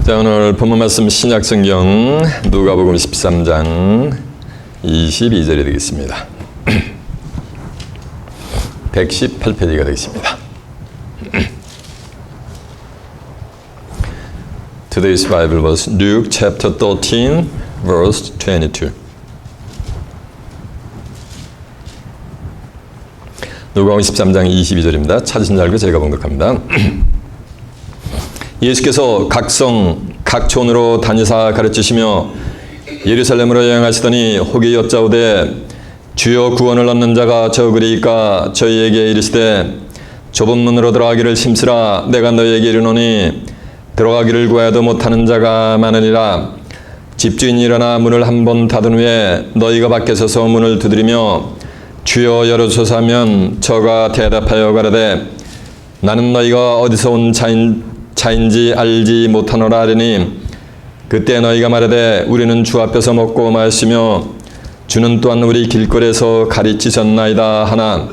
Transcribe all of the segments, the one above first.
자, 오늘 본문 말씀 신약성경 누가복음 13장 22절이 되겠습니다. 118페이지가 되겠습니다. Today's Bible was Luke chapter 13 verse 22. 누가복음 13장 22절입니다. 찾으신 줄 알고 제가 봉독합니다. 예수께서 각 촌으로 다니사 가르치시며 예루살렘으로 여행하시더니 혹이 여짜오되 주여 구원을 얻는 자가 적으리이까 저희에게 이르시되 좁은 문으로 들어가기를 힘쓰라 내가 너희에게 이르노니 들어가기를 구하여도 못하는 자가 많으니라. 집주인이 일어나 문을 한 번 닫은 후에 너희가 밖에 서서 문을 두드리며 주여 열어주소서 하면 저가 대답하여 가라되 나는 너희가 어디서 온 자인지 알지 못하노라 하리니 그때 너희가 말하되 우리는 주 앞에서 먹고 마시며 주는 또한 우리 길거리에서 가르치셨나이다 하나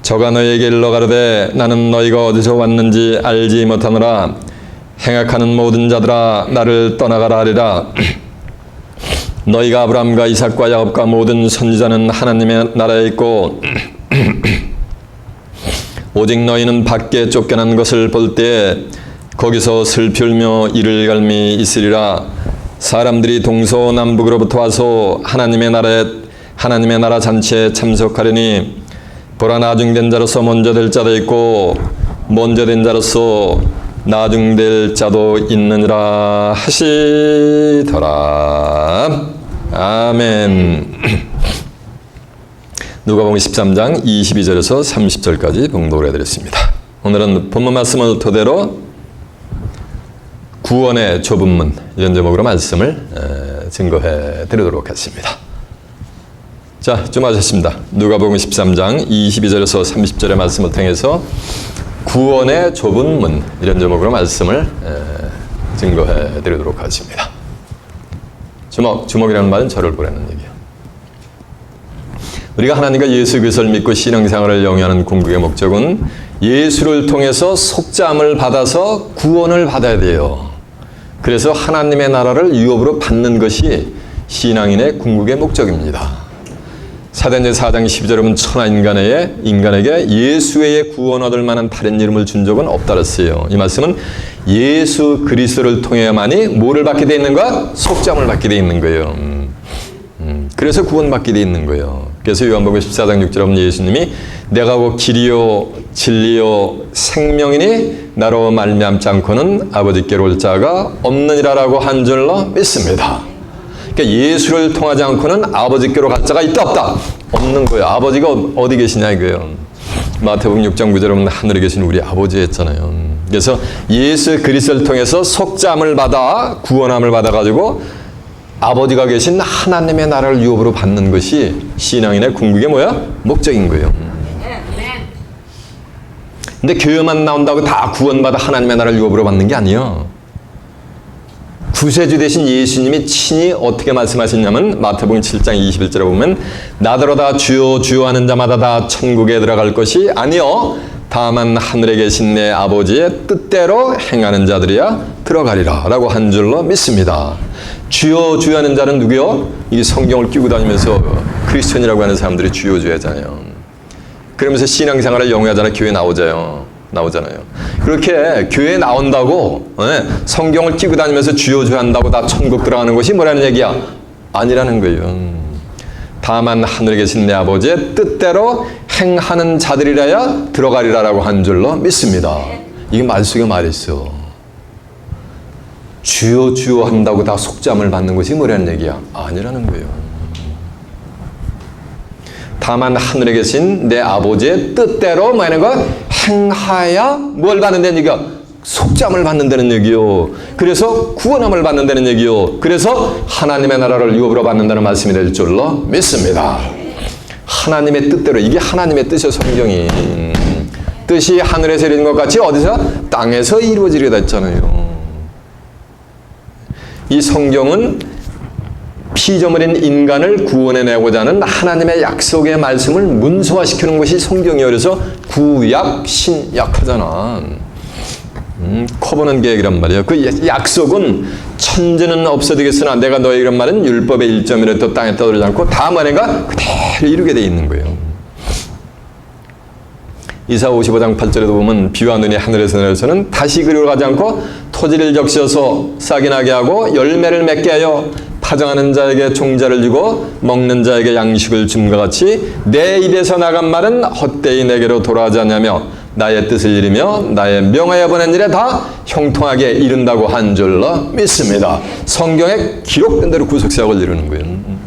저가 너희에게 일러 가라되 나는 너희가 어디서 왔는지 알지 못하노라. 행악하는 모든 자들아 나를 떠나가라 하리라. 너희가 아브라함과 이삭과 야곱과 모든 선지자는 하나님의 나라에 있고 오직 너희는 밖에 쫓겨난 것을 볼 때에 거기서 슬피 울며 이를 갈미 있으리라. 사람들이 동서남북으로부터 와서 하나님의 나라 잔치에 참석하려니 보라 나중된 자로서 먼저 될 자도 있고 먼저 된 자로서 나중될 자도 있느니라 하시더라. 아멘. 누가복음 13장 22절에서 30절까지 봉독을 해드렸습니다. 오늘은 본문 말씀을 토대로 구원의 좁은 문 이런 제목으로 말씀을 증거해 드리도록 하겠습니다. 자, 좀 하셨습니다. 누가복음 13장 22절에서 30절의 말씀을 통해서 구원의 좁은 문 이런 제목으로 말씀을 증거해 드리도록 하겠습니다. 주목이라는 말은 저를 보라는 얘기예요. 우리가 하나님과 예수 그리스도를 믿고 신앙생활을 영위하는 궁극의 목적은 예수를 통해서 속죄함을 받아서 구원을 받아야 돼요. 그래서 하나님의 나라를 유업으로 받는 것이 신앙인의 궁극의 목적입니다. 사도행전 4장 12절에 보면 천하 인간에게 예수 외에 구원 얻을 만한 다른 이름을 준 적은 없다 그랬어요. 이 말씀은 예수 그리스도를 통해야만이 뭐를 받게 돼 있는가? 속죄함을 받게 돼 있는 거예요. 그래서 구원받게 돼 있는 거예요. 그래서 요한복음 14장 6절에 보면 예수님이 내가 곧 길이요 진리요 생명이니 나로 말미암지 않고는 아버지께로 올 자가 없느니라라고 한 줄로 믿습니다. 그러니까 예수를 통하지 않고는 아버지께로 갈 자가 있다 없다? 없는 거예요. 아버지가 어디 계시냐 이거예요. 마태복음 6장 9절에 보면 하늘에 계신 우리 아버지 했잖아요. 그래서 예수 그리스도를 통해서 속죄함을 받아 구원함을 받아가지고 아버지가 계신 하나님의 나라를 유업으로 받는 것이 신앙인의 궁극의 목적인 거예요. 근데 교회만 나온다고 다 구원받아 하나님의 나라를 유업으로 받는 게 아니에요. 구세주 되신 예수님이 친히 어떻게 말씀하셨냐면 마태복음 7장 21절에 보면 나더러다 주여 주여 하는 자마다 다 천국에 들어갈 것이 아니요 다만 하늘에 계신 내 아버지의 뜻대로 행하는 자들이야 들어가리라 라고 한 줄로 믿습니다. 주여 주여 하는 자는 누구요? 이 성경을 끼고 다니면서 크리스천이라고 하는 사람들이 주여 주여 하잖아요. 그러면서 신앙생활을 영위하잖아요. 교회 나오잖아요. 그렇게 교회에 나온다고 성경을 끼고 다니면서 주여 주여 한다고 다 천국 들어가는 것이 뭐라는 얘기야? 아니라는 거예요. 다만 하늘에 계신 내 아버지의 뜻대로 행하는 자들이라야 들어가리라라고 한 줄로 믿습니다. 이게 말 속에 말이 있어. 주여 주여 한다고 다 속죄함을 받는 것이 뭐라는 얘기야? 아니라는 거예요. 다만 하늘에 계신 내 아버지의 뜻대로 뭐 하는 거? 행하야 뭘 받는다는 얘기야? 속죄함을 받는다는 얘기요. 그래서 구원함을 받는다는 얘기요. 그래서 하나님의 나라를 유업으로 받는다는 말씀이 될 줄로 믿습니다. 하나님의 뜻대로 이게 하나님의 뜻이요. 성경이 뜻이 하늘에서 이루어진 것 같이 어디서? 땅에서 이루어지려다 했잖아요. 이 성경은 피조물인 인간을 구원해내고자 하는 하나님의 약속의 말씀을 문서화시키는 것이 성경이에요. 그래서 구약, 신약 하잖아. 커버는 계획이란 말이에요. 그 약속은 천지는 없어지겠으나 내가 너에게 이런 말은 율법의 1점이라도 땅에 떠오르지 않고 다 뭐냐가 그대로 이루게 돼 있는 거예요. 이사 55장 8절에도 보면 비와 눈이 하늘에서 내려서는 다시 그리로 가지 않고 토지를 적셔서 싹이 나게 하고 열매를 맺게 하여 파정하는 자에게 종자를 주고 먹는 자에게 양식을 줌과 같이 내 입에서 나간 말은 헛되이 내게로 돌아가지 않냐며 나의 뜻을 이루며 나의 명하여 보낸 일에 다 형통하게 이룬다고 한 줄로 믿습니다. 성경에 기록된 대로 구속사역을 이루는 거예요.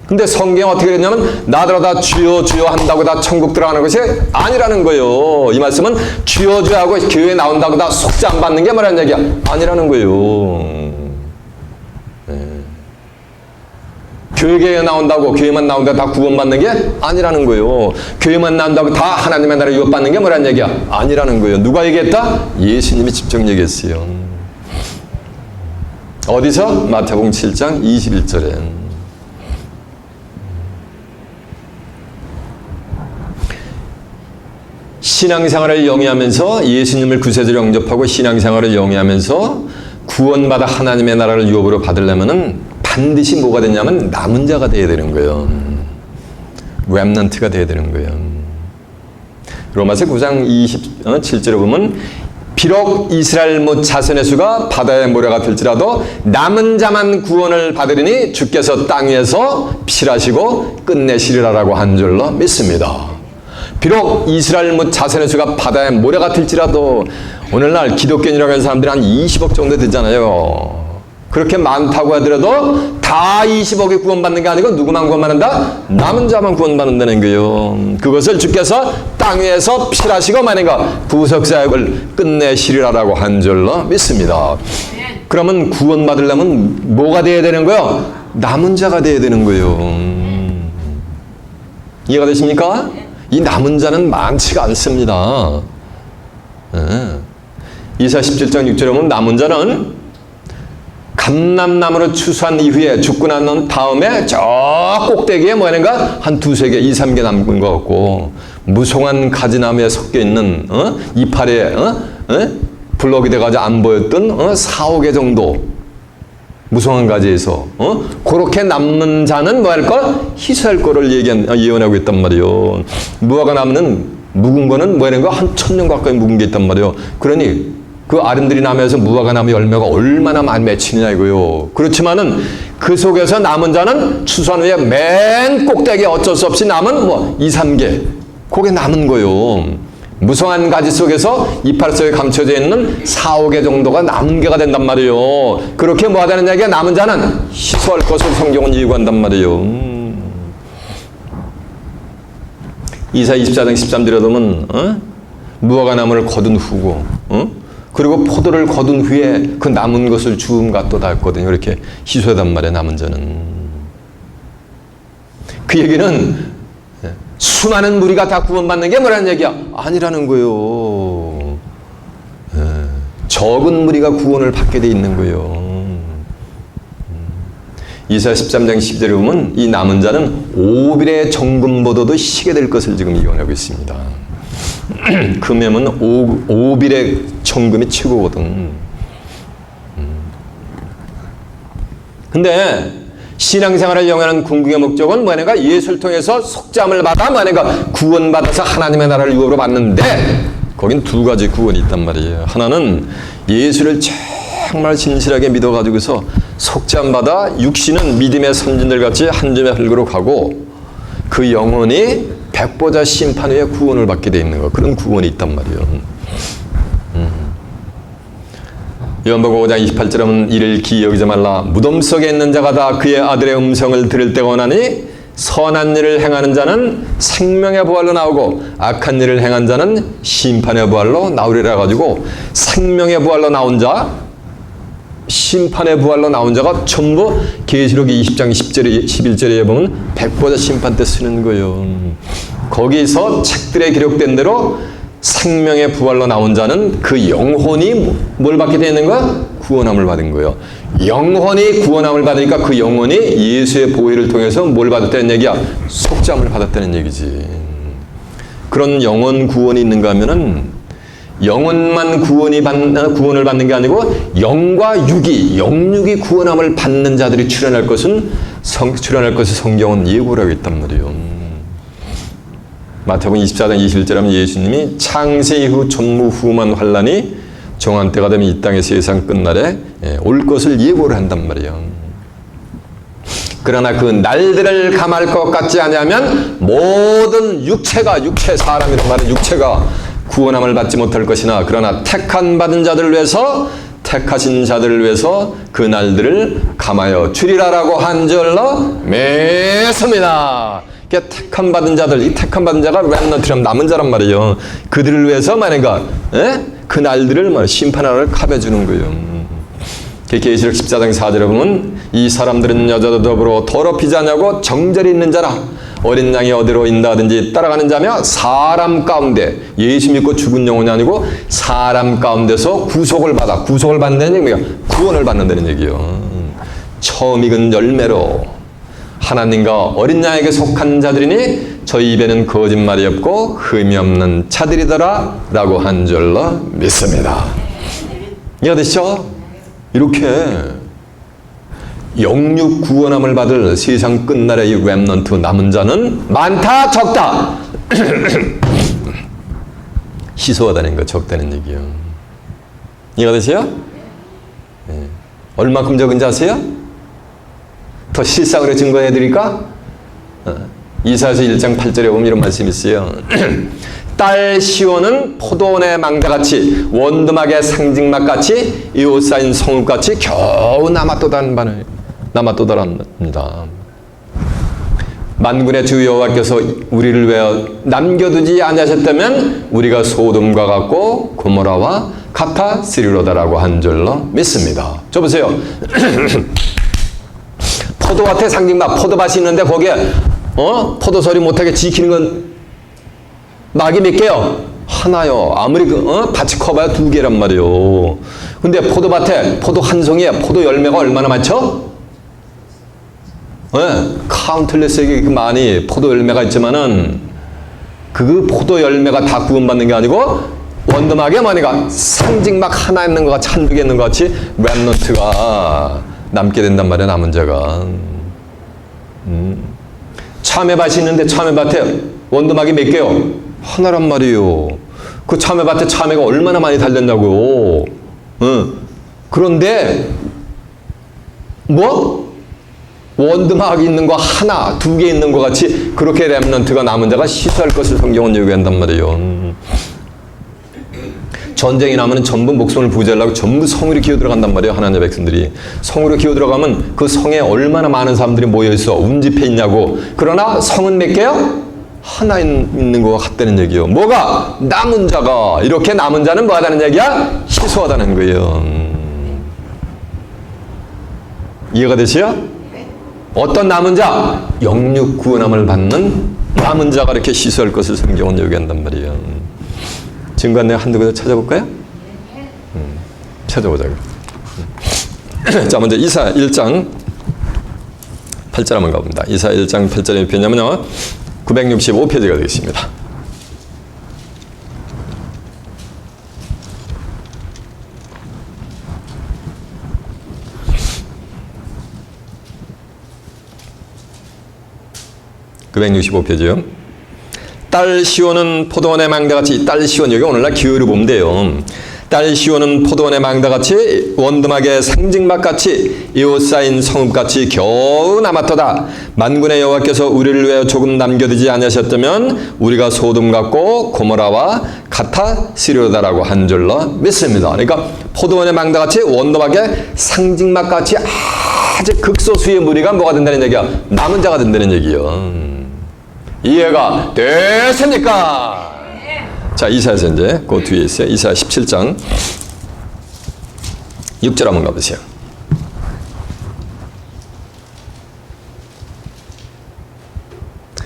근데 성경에 어떻게 됐냐면 나더러 다 주여 주여 한다고 다 천국 들어가는 것이 아니라는 거예요. 이 말씀은 주여 주여 하고 교회에 나온다고 다 속죄 안 받는 게 뭐라는 얘기야? 아니라는 거예요. 교회에 나온다고 교회만 나온다고 다 구원받는 게 아니라는 거예요. 교회만 나온다고 다 하나님의 나라 유업받는 게 뭐라는 얘기야? 아니라는 거예요. 누가 얘기했다? 예수님이 직접 얘기했어요. 어디서? 마태복음 7장 21절에 신앙생활을 영위하면서 예수님을 구세주로 영접하고 신앙생활을 영위하면서 구원받아 하나님의 나라를 유업으로 받으려면은 반드시 뭐가 되냐면 남은 자가 돼야 되는 거예요. 렘넌트가 돼야 되는 거예요. 로마서 9장 27절에 보면 비록 이스라엘 못 자손의 수가 바다의 모래가 될지라도 남은 자만 구원을 받으리니 주께서 땅 위에서 필하시고 끝내시리라라고 한 줄로 믿습니다. 비록 이스라엘 못 자손의 수가 바다의 모래가 될지라도 오늘날 기독교인이라고 하는 사람들이 한 20억 정도 되잖아요. 그렇게 많다고 하더라도 다 20억이 구원받는 게 아니고 누구만 구원받는다? 남은 자만 구원받는다는 거예요. 그것을 주께서 땅 위에서 필하시고 만약에 구속사역을 끝내시리라라고 한 줄로 믿습니다. 그러면 구원받으려면 뭐가 돼야 되는 거예요? 남은 자가 돼야 되는 거예요. 이해가 되십니까? 이 남은 자는 많지가 않습니다. 이사 17장 6절에 보면 남은 자는 감람나무로 추수한 이후에 죽고 난 다음에 저 꼭대기에 뭐냐가 한 두세 개, 2, 3개 남은 것 같고 무성한 가지나무에 섞여 있는 이파리에 블럭이 돼가지고 안 보였던 4, 5개 정도 무성한 가지에서 그렇게 남는 자는 뭐 할 걸? 희소할 거를 예언하고 있단 말이에요. 무화과 나무는 묵은 거는 뭐 하는 거? 한 1000년 가까이 묵은 게 있단 말이에요. 그러니 그 아름드리 나무에서 무화과 나무 열매가 얼마나 많이 맺히느냐 이거요. 그렇지만은 그 속에서 남은 자는 추수한 후에 맨 꼭대기에 어쩔 수 없이 남은 뭐 2, 3개 그게 남은 거요. 무성한 가지 속에서 이파리 속에 감춰져 있는 4, 5개 정도가 남은 개가 된단 말이에요. 그렇게 뭐 하다는 얘기가 남은 자는 희소할 것을 성경은 예고한단 말이에요. 이사 24장 13절에 보면 무화과 나무를 거둔 후고 그리고 포도를 거둔 후에 그 남은 것을 주음과 또 닳거든요. 이렇게 희소하단 말이에요. 남은 자는. 그 얘기는 수많은 무리가 다 구원받는 게 뭐라는 얘기야? 아니라는 거예요. 적은 무리가 구원을 받게 돼 있는 거예요. 이사 13장 10절에 보면 이 남은 자는 오빌의 정금보다도 희게 될 것을 지금 예언하고 있습니다. 금액은 오빌의 정금이 최고거든. 근데 신앙생활을 영위하는 궁극의 목적은 뭐냐가 예수를 통해서 속죄함을 받아 뭐냐가 구원받아서 하나님의 나라를 유업으로 받는데 거긴 두 가지 구원이 있단 말이에요. 하나는 예수를 정말 진실하게 믿어가지고서 속죄함 받아 육신은 믿음의 선진들 같이 한 줌의 흙으로 가고 그 영혼이 백보자 심판 후에 구원을 받게 돼 있는 거. 그런 구원이 있단 말이에요. 요한복음 5장 28절에 보면 이를 기이 여기지 말라. 무덤 속에 있는 자가 다 그의 아들의 음성을 들을 때가 오나니 선한 일을 행하는 자는 생명의 부활로 나오고 악한 일을 행한 자는 심판의 부활로 나오리라 가지고 생명의 부활로 나온 자, 심판의 부활로 나온 자가 전부 계시록 20장 10절에 11절에 보면 백보자 심판 때 쓰는 거예요. 거기서 책들에 기록된 대로 생명의 부활로 나온 자는 그 영혼이 뭘 받게 되는 거야? 구원함을 받은 거예요. 영혼이 구원함을 받으니까 그 영혼이 예수의 보혈을 통해서 뭘 받았다는 얘기야? 속죄함을 받았다는 얘기지. 그런 영혼 구원이 있는가 하면은 영혼만 구원을 받는 게 아니고 영과 영육이 구원함을 받는 자들이 출현할 것을 성경은 예고를 하고 있단 말이에요. 마태복음 24장 21절에 하면 예수님이 창세 이후 전무후무한 환란이 정한 때가 되면 이 땅의 세상 끝날에 올 것을 예고를 한단 말이에요. 그러나 그 날들을 감할 것 같지 않으면 모든 사람이란 말은 육체가 구원함을 받지 못할 것이나 그러나 택하신 자들을 위해서 그 날들을 감하여 주리라라고 한 줄로 믿습니다. 택함 받은 자들, 이 택함 받은 자가 렘넌트라면 남은 자란 말이에요. 그들을 위해서 만약에 그 날들을 심판하러 갚아주는 거예요. 계시록 14장 4절에 보면 이 사람들은 여자도 더불어 더럽히지 않냐고 정절이 있는 자라 어린 양이 어디로 인도하든지 따라가는 자며 사람 가운데 예수 믿고 죽은 영혼이 아니고 사람 가운데서 구속을 받는다는 얘기가 구원을 받는다는 얘기예요. 처음 익은 열매로 하나님과 어린 양에게 속한 자들이니 저희 입에는 거짓말이 없고 흠이 없는 자들이더라 라고 한 줄로 믿습니다. 이해되시죠? 이렇게 영육 구원함을 받을 세상 끝날의 이 렘넌트 남은 자는 많다 적다 희소하다는 거 적다는 얘기예요. 이해가 되세요? 네. 얼마큼 적은지 아세요? 더 실상으로 증거해 드릴까? 이사야서 1장 8절에 보면 이런 말씀이 있어요. 딸 시온은 포도원의 망자같이 원두막의 상징막같이 에워싸인 성읍같이 겨우 남았도다랍니다. 만군의 주 여호와께서 우리를 위하여 남겨두지 아니하셨다면 우리가 소돔과 같고 고모라와 같았으리로다라고 한 줄로 믿습니다. 저 보세요. 포도밭의 상징막, 포도밭이 있는데 거기에 포도서리 못하게 지키는 건 막이 몇 개요? 하나요. 아무리 밭이 커봐야 2개란 말이에요. 근데 포도밭에 포도 한 송이에 포도 열매가 얼마나 많죠? 카운틀레스하게 많이 포도 열매가 있지만은 그 포도 열매가 다 구원받는 게 아니고 원두막에 뭐니까 상징막 하나 있는 것 같이 한두 개 있는 것 같이 렘넌트가 남게 된단 말이야. 남은 자가. 참외밭이 있는데 참외밭에 원두막이 몇 개요? 하나란 말이에요. 그 참외밭에 참외가 얼마나 많이 달렸냐고요. 그런데 원두막 있는 거 하나, 2개 있는 것 같이 그렇게 렘넌트가 남은 자가 희소할 것을 성경은 요구한단 말이에요. 전쟁이 나면 전부 목숨을 부지하려고 전부 성으로 기어 들어간단 말이에요. 하나님의 백성들이. 성으로 기어 들어가면 그 성에 얼마나 많은 사람들이 모여있어. 운집해 있냐고. 그러나 성은 몇 개요? 하나 있는 것 같다는 얘기예요. 뭐가? 남은 자가. 이렇게 남은 자는 뭐 하다는 얘기야? 희소하다는 거예요. 이해가 되시요? 어떤 남은 자? 영육 구원함을 받는 남은 자가 이렇게 희소할 것을 성경은 요구한단 말이에요. 증거 내가 한두 개 찾아볼까요? 찾아보자고. 자, 먼저 이사 1장 8절 한번 가봅니다. 이사 1장 8절에 몇 표냐면요. 965페이지가 되겠습니다. (965페이지요) 딸 시온은 포도원의 망다같이 딸 시온 여기 오늘날 기호를 보면 돼요. 딸 시온은 포도원의 망다같이 원두막의 상징막같이 에워싸인 성읍같이 겨우 남았도다. 만군의 여호와께서 우리를 위하여 조금 남겨두지 아니하셨다면 우리가 소돔 같고 고모라와 같았으리로다라고 한 줄로 믿습니다. 그러니까 포도원의 망다같이 원두막의 상징막같이 아주 극소수의 무리가 뭐가 된다는 얘기야? 남은 자가 된다는 얘기요. 이해가 됐습니까? 자, 이사야서 이제 그 뒤에 있어요. 이사야 17장 6절 한번 가보세요.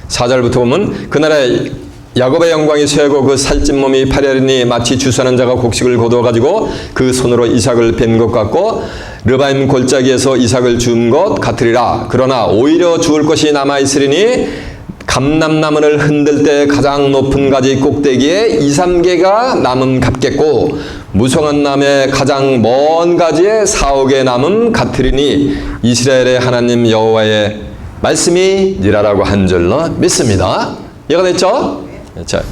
(4절부터) 보면 그날에 야곱의 영광이 쇠고 그 살찐 몸이 파려리니 마치 주사하는 자가 곡식을 거두어가지고 그 손으로 이삭을 벤 것 같고 르바임 골짜기에서 이삭을 준 것 같으리라. 그러나 오히려 주울 것이 남아있으리니 감람나무를 흔들 때 가장 높은 가지 꼭대기에 2, 3개가 남음 같겠고 무성한 나무의 가장 먼 가지에 4, 5개 남음 같으리니 이스라엘의 하나님 여호와의 말씀이 니라라고 한 줄로 믿습니다. 이해가 됐죠? 자,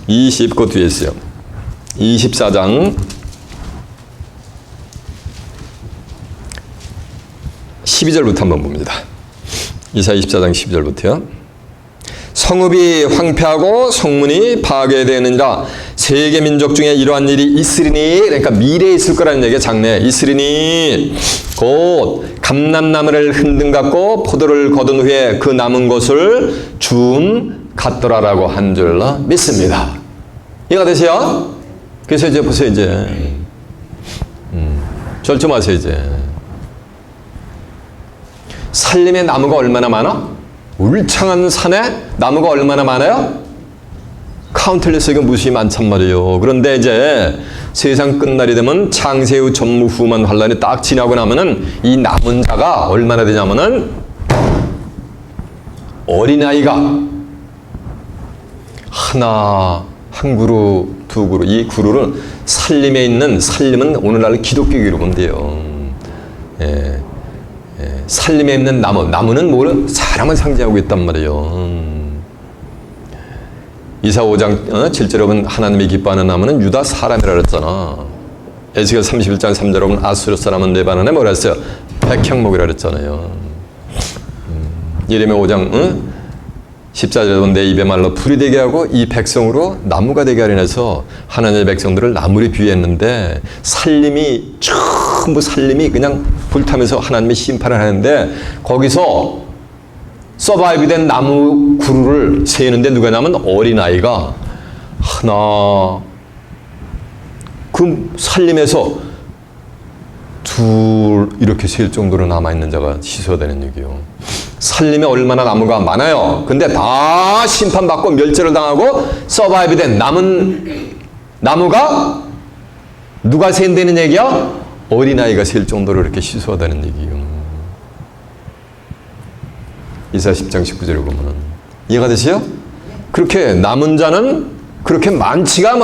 29 뒤에 있어요. 24장 12절부터 한번 봅니다. 이사야 24장 12절부터요. 성읍이 황폐하고 성문이 파괴되느니라. 세계 민족 중에 이러한 일이 있으리니, 그러니까 미래에 있을 거라는 얘기가 장래 있으리니 곧 감람나무를 흔든 같고 포도를 거둔 후에 그 남은 것을 줌 같더라라고 한 줄로 믿습니다. 이해가 되세요? 그래서 이제 보세요. 이제 절좀하세요. 이제 산림의 나무가 얼마나 많아? 울창한 산에 나무가 얼마나 많아요? 카운틀레스, 이거 무수히 많단 말이에요. 그런데 이제 세상 끝날이 되면 창세후 전무후만 환란이 딱 지나고 나면은 이 남은 자가 얼마나 되냐면은 어린아이가 하나, 한 그루, 두 그루, 이 그루는 산림에 있는, 산림은 오늘날 기독교기로 보면 돼요. 산림에 있는 나무는 뭘? 사람을 상징하고 있단 말이에요. 이사 5장 7절에 보면 하나님이 기뻐하는 나무는 유다 사람이라 그랬잖아. 에스겔 31장 3절에 보면 아수르 사람은 레바논에 뭐라 했어요? 백향목이라 그랬잖아요. 예레미야 5장 14절에 보면 내 입의 말로 불이 되게 하고 이 백성으로 나무가 되게 하려 해서 하나님의 백성들을 나무로 비유했는데 전부 살림이 그냥 불타면서 하나님의 심판을 하는데 거기서 서바이브 된 나무 그루를 세는데 누가 나면 어린아이가 하나, 그 살림에서 둘 이렇게 셀 정도로 남아있는 자가 희소되는 얘기예요. 살림에 얼마나 나무가 많아요. 근데 다 심판받고 멸절을 당하고 서바이브 된 남은 나무가 누가 센다는 얘기야? 어린아이가 셀 정도로 이렇게 희소하다는 얘기예요. 이사야 10장 19절에 보면은 이해가 되세요? 그렇게 남은 자는 그렇게 많지가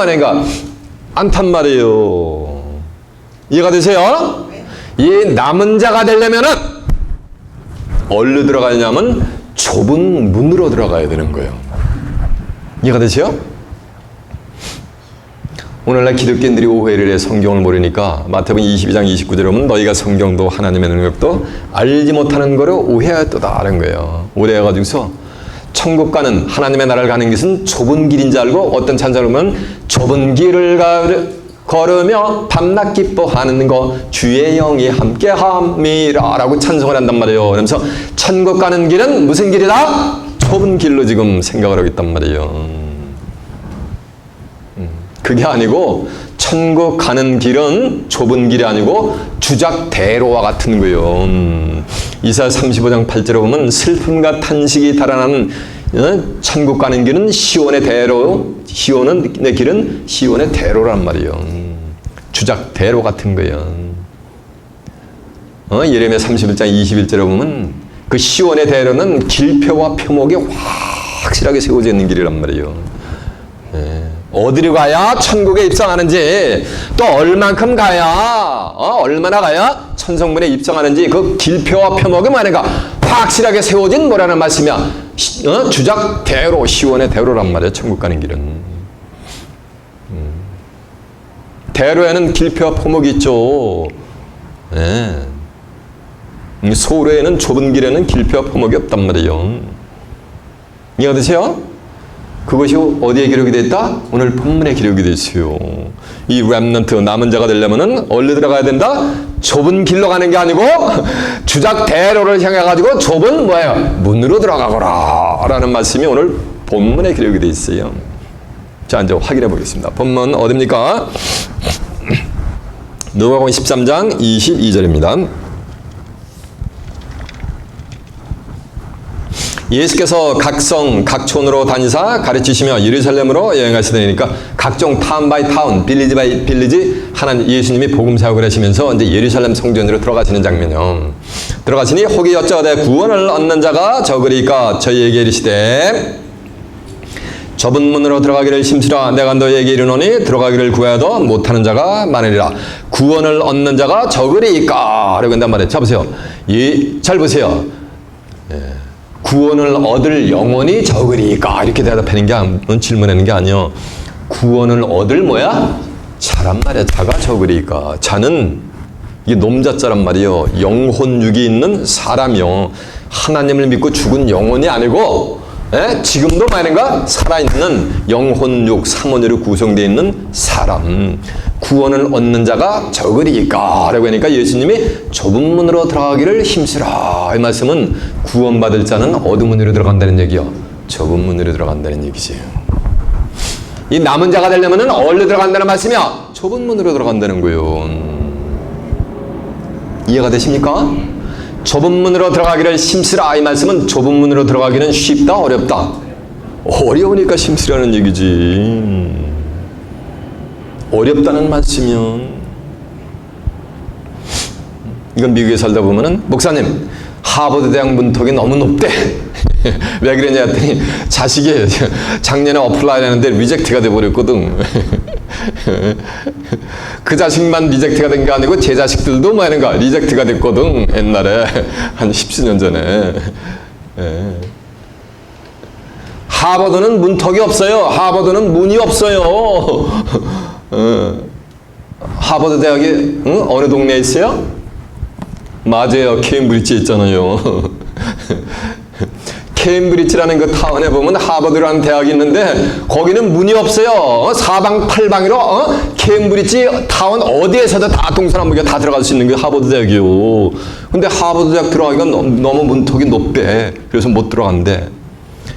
않단 말이에요. 이해가 되세요? 이 남은 자가 되려면은 어디로 들어가냐면 좁은 문으로 들어가야 되는 거예요. 이해가 되세요? 오늘날 기독교인들이 오해를 해 성경을 모르니까 마태복음 22장 29절에 보면 너희가 성경도 하나님의 능력도 알지 못하는 거로 오해하였도다라는 거예요. 오해해가지고서 천국 가는 하나님의 나라를 가는 것은 좁은 길인 줄 알고 어떤 찬송을 보면 좁은 길을 걸으며 밤낮 기뻐하는 거 주의 영이 함께함이라 라고 찬송을 한단 말이에요. 그러면서 천국 가는 길은 무슨 길이다? 좁은 길로 지금 생각을 하고 있단 말이에요. 그게 아니고 천국 가는 길은 좁은 길이 아니고 주작대로와 같은 거예요. 이사야 35장 8절에 보면 슬픔과 탄식이 달아나는 천국 가는 길은 시온의 대로, 내 길은 시온의 대로란 말이에요. 주작대로 같은 거예요. 예레미야 31장 21절에 보면 그 시온의 대로는 길표와 표목이 확실하게 세워져 있는 길이란 말이에요. 어디로 가야 천국에 입성하는지 또 얼만큼 가야 얼마나 가야 천성문에 입성하는지 그 길표와 표목이 뭐냐가 확실하게 세워진 뭐라는 말씀이야. 주작대로 시온의 대로란 말이야. 천국 가는 길은 대로에는 길표와 표목이 있죠. 소로에는 좁은 길에는 길표와 표목이 없단 말이에요. 이해가 되세요? 그것이 어디에 기록이 되어 있다? 오늘 본문에 기록이 되어 있어요. 이 렘넌트 남은 자가 되려면은 어디로 들어가야 된다? 좁은 길로 가는 게 아니고 주작대로를 향해 가지고 좁은 뭐예요? 문으로 들어가거라 라는 말씀이 오늘 본문에 기록이 되어 있어요. 자, 이제 확인해 보겠습니다. 본문 어디입니까? 누가복음 13장 22절입니다. 예수께서 각 성, 각 촌으로 다니사 가르치시며 예루살렘으로 여행하시더니까 각종 타운 바이 타운, 빌리지 바이 빌리지 하나님 예수님이 복음 사역을 하시면서 이제 예루살렘 성전으로 들어가시는 장면이요. 들어가시니 혹이 여짜오되 구원을 얻는 자가 적으리까 저희에게 이르시되 좁은 문으로 들어가기를 힘쓰라. 내가 너희에게 이르노니 들어가기를 구하여도 못하는 자가 많으리라. 구원을 얻는 자가 적으리까. 라고 한단 말이에요. 자 보세요. 잘 보세요. 구원을 얻을 영혼이 적으리까. 이렇게 대답하는 게 질문하는 게 아니요. 구원을 얻을 뭐야? 자란 말이야. 자가 적으리까. 자는 이게 놈자자란 말이요. 영혼 육이 있는 사람이요. 하나님을 믿고 죽은 영혼이 아니고 지금도 말인가? 살아있는 영혼육, 삼원으로 구성되어 있는 사람. 구원을 얻는 자가 적으리까. 라고 하니까 예수님이 좁은 문으로 들어가기를 힘쓰라. 이 말씀은 구원받을 자는 어두운 문으로 들어간다는 얘기요. 좁은 문으로 들어간다는 얘기지. 이 남은 자가 되려면 어디로 들어간다는 말씀이야? 좁은 문으로 들어간다는 거예요. 이해가 되십니까? 좁은 문으로 들어가기를 힘쓰라. 이 말씀은 좁은 문으로 들어가기는 쉽다, 어렵다? 어려우니까 힘쓰라는 얘기지. 어렵다는 말씀이면 이건 미국에 살다 보면은 목사님 하버드 대학 문턱이 너무 높대. 왜 그러냐 했더니 자식이 작년에 어플라이 하는데 리젝트가 돼버렸거든. 그 자식만 리젝트가 된 게 아니고 제 자식들도 뭐 하는가 리젝트가 됐거든. 옛날에 한 10수년 전에. 하버드는 문턱이 없어요. 하버드는 문이 없어요. 하버드 대학이 어느 동네에 있어요? 맞아요. 케임브리지에 있잖아요. 케임브리지라는 그 타운에 보면 하버드라는 대학이 있는데 거기는 문이 없어요. 사방팔방으로 케임브리지 타운 어디에서도 다 동서남북에 다 들어갈 수 있는 게 하버드 대학이요. 근데 하버드 대학 들어가기가 너무 문턱이 높대. 그래서 못 들어간대.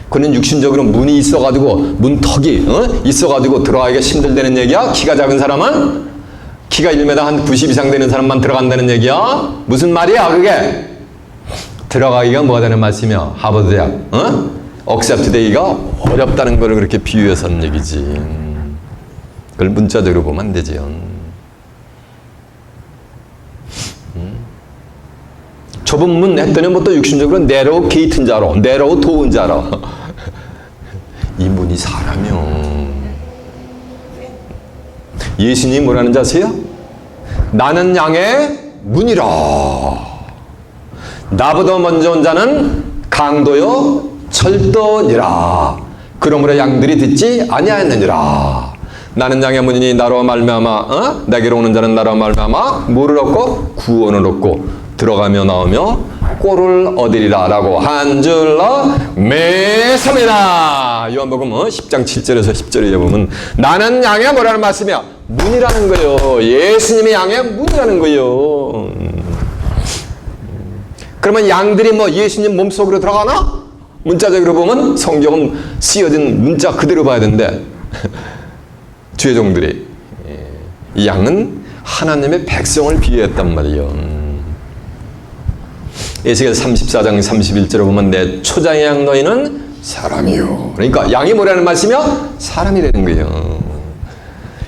그는 육신적으로 문이 있어가지고 문턱이 있어가지고 들어가기가 힘들다는 얘기야. 키가 작은 사람은 키가 1m 한 90 이상 되는 사람만 들어간다는 얘기야. 무슨 말이야 그게? 들어가기가 뭐가 되는 말씀이야? 하버드 대학 억셉트 되기가 어렵다는 걸 그렇게 비유해서 하는 얘기지. 그걸 문자적으로 보면 안 되지요. 좁은 문 했더니 뭐 또 육신적으로 네로우 게이트인 줄 알아. 네로우 도어인 줄 알아. 이 문이 사람이요. 예수님이 뭐라는 줄 아세요? 나는 양의 문이라. 나보다 먼저 온 자는 강도요 철도니라. 그러므로 양들이 듣지 아니하였느니라. 나는 양의 문이니 나로 말미암아 내게로 오는 자는 나로 말미암아 뭐를 얻고 구원을 얻고 들어가며 나오며 꼴을 얻으리라 라고 한 줄로 매섭니다. 요한복음 10장 7절에서 10절에 보면 나는 양의 뭐라는 말씀이야? 문이라는 거예요. 예수님이 양의 문이라는 거예요. 그러면 양들이 뭐 예수님 몸속으로 들어가나? 문자적으로 보면 성경은 쓰여진 문자 그대로 봐야 되는데 죄종들이 이 양은 하나님의 백성을 비유했단 말이에요. 에스겔 34장 31절에 보면 내 초장의 양 너희는 사람이요. 그러니까 양이 뭐라는 말씀이요? 사람이 되는 거예요.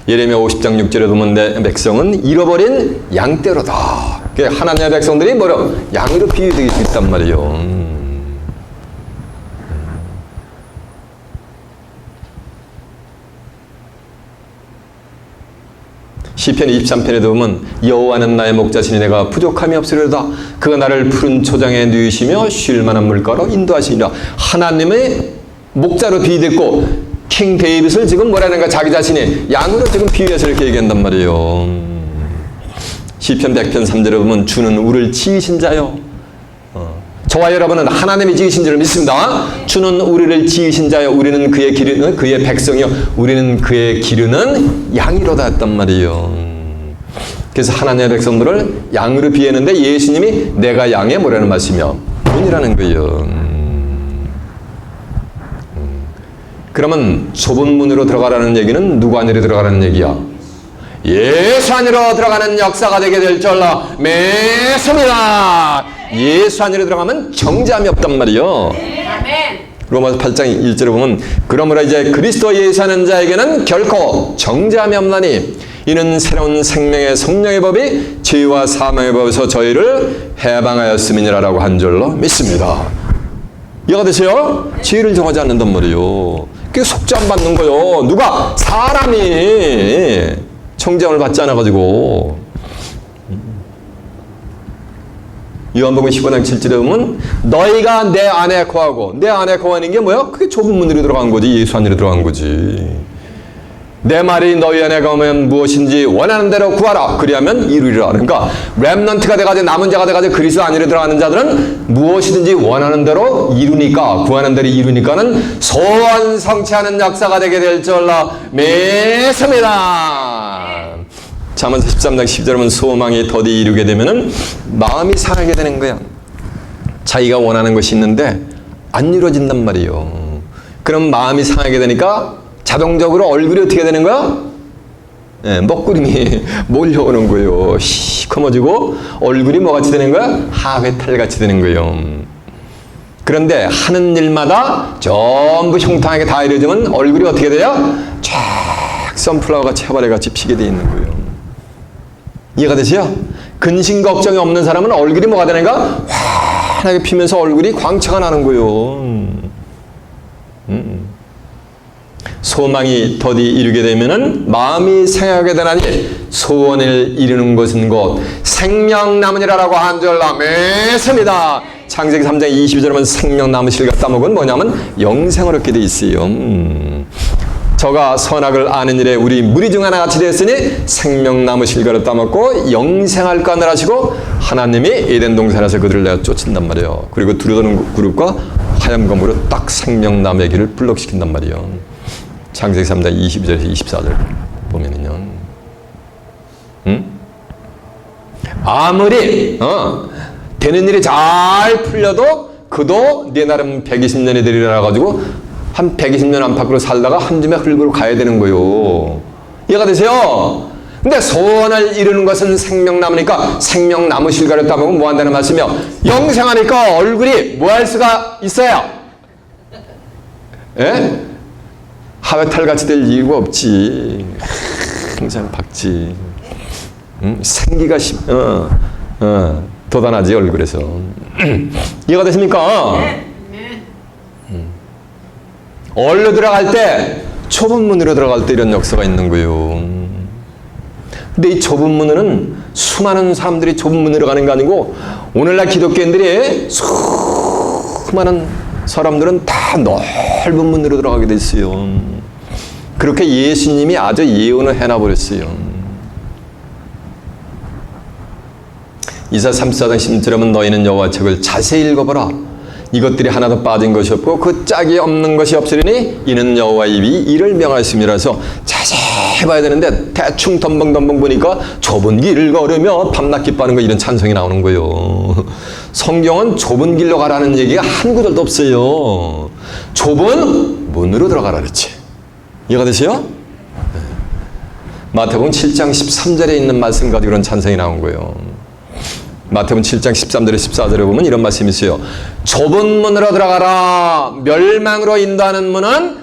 예레미야 50장 6절에 보면 내 백성은 잃어버린 양떼로다. 하나님의 백성들이 뭐로? 양으로 비유되게 있단 말이에요. 시편 23편에도 보면 여호와는 나의 목자시니 내가 부족함이 없으리로다. 그가 나를 푸른 초장에 누이시며 쉴 만한 물가로 인도하시니라. 하나님의 목자로 비유됐고 킹 데이빗을 지금 뭐라는가 자기 자신이 양으로 지금 비유해서 이렇게 얘기한단 말이에요. 시편 100편 3절에 보면 주는 우리를 지으신 자요. 저와 여러분은 하나님이 지으신 줄을 믿습니다. 주는 우리를 지으신 자요. 우리는 그의 기르는 그의 백성이요. 우리는 그의 기르는 양이로다 했단 말이에요. 그래서 하나님의 백성들을 양으로 비했는데 예수님이 내가 양의 뭐라는 말씀이요? 문이라는 거예요. 그러면 좁은 문으로 들어가라는 얘기는 누구 안으로 들어가라는 얘기야? 예수 안으로 들어가는 역사가 되게 될 줄로 믿습니다. 예수 안으로 들어가면 정죄함이 없단 말이요. 아멘. 로마서 8장 1절에 보면 그러므로 이제 그리스도 예수 하는 자에게는 결코 정죄함이 없나니 이는 새로운 생명의 성령의 법이 죄와 사망의 법에서 저희를 해방하였음이니라라고 한 줄로 믿습니다. 이해가 되세요? 죄를 정하지 않는단 말이에요. 그게 속죄함 받는 거요. 누가? 사람이 정죄함을 받지 않아가지고. 요한복음 15장 7절에 보면 너희가 내 안에 거하고, 내 안에 거하는 게 뭐야? 그게 좁은 문으로 들어간 거지. 예수 안으로 들어간 거지. 내 말이 너희 안에 거하면 무엇인지 원하는 대로 구하라. 그리하면 이루리라. 그러니까 렘넌트가 돼가지고 남은 자가 돼가지고 그리스도 안으로 들어가는 자들은 무엇이든지 원하는 대로 이루니까, 구하는 대로 이루니까는 소원 성취하는 역사가 되게 될 줄로 믿습니다. 잠언서 13장 10절에 보면 소망이 더디 이루게 되면은 마음이 상하게 되는 거야. 자기가 원하는 것이 있는데 안 이루어진단 말이에요. 그럼 마음이 상하게 되니까 자동적으로 얼굴이 어떻게 되는 거야? 먹구름이 몰려오는 거예요. 시커머지고 얼굴이 뭐같이 되는 거야? 하회탈같이 되는 거예요. 그런데 하는 일마다 전부 형통하게 다 이루어지면 얼굴이 어떻게 돼요? 쫙 선플라워같이 해바라기같이 피게 돼 있는 거예요. 이해가 되세요? 근심 걱정이 없는 사람은 얼굴이 뭐가 되는가? 환하게 피면서 얼굴이 광채가 나는 거예요. 소망이 더디 이루게 되면은 마음이 생하게 되나니 소원을 이루는 것은 곧 생명나무니라라고 한 줄로 믿습니다. 창세기 3장 22절에 보면 생명나무 실과 따먹은 뭐냐면 영생을 얻게 돼 있어요. 저가 선악을 아는 일에 우리 무리 중 하나같이 되었으니 생명나무 실과를 따먹고 영생할 것 하시고 하나님이 에덴 동산에서 그들을 내어 쫓은단 말이에요. 그리고 두려워하는 그룹과 하얀 검으로 딱 생명나무의 길을 불록시킨단 말이에요. 창세기 3장 22절에서 24절 보면은요. 아무리 되는 일이 잘 풀려도 그도 네 나름 120년이 되리라 가지고 한 120년 안팎으로 살다가 한 줌의 흙으로 가야 되는 거요. 이해가 되세요? 근데 소원을 이루는 것은 생명나무니까 생명나무 실과를 따먹으면 뭐 한다는 말씀이요? 영생하니까 얼굴이 뭐 할 수가 있어요? 예? 하회탈같이 될 이유가 없지. 항상 밝지. 생기가 돋아나지 얼굴에서. 이해가 되십니까? 얼로 들어갈 때 좁은 문으로 들어갈 때 이런 역사가 있는 거예요. 근데 이 좁은 문은 수많은 사람들이 좁은 문으로 가는 게 아니고 오늘날 기독교인들이 수많은 사람들은 다 넓은 문으로 들어가게 돼 있어요. 그렇게 예수님이 아주 예언을 해놔버렸어요. 이사야 34장 16절에 보면 너희는 여호와 책을 자세히 읽어보라. 이것들이 하나도 빠진 것이 없고 그 짝이 없는 것이 없으리니 이는 여호와의 입이 이를 명하였음이라서 자세히 봐야 되는데 대충 덤벙덤벙 보니까 좁은 길을 걸으며 밤낮 기뻐하는 거 이런 찬송이 나오는 거예요. 성경은 좁은 길로 가라는 얘기가 한 구절도 없어요. 좁은 문으로 들어가라 그랬지. 이해가 되세요? 마태복음 7장 13절에 있는 말씀 가지고 그런 찬송이 나온 거예요. 마태복음 7장 13절에 14절에 보면 이런 말씀이 있어요. 좁은 문으로 들어가라. 멸망으로 인도하는 문은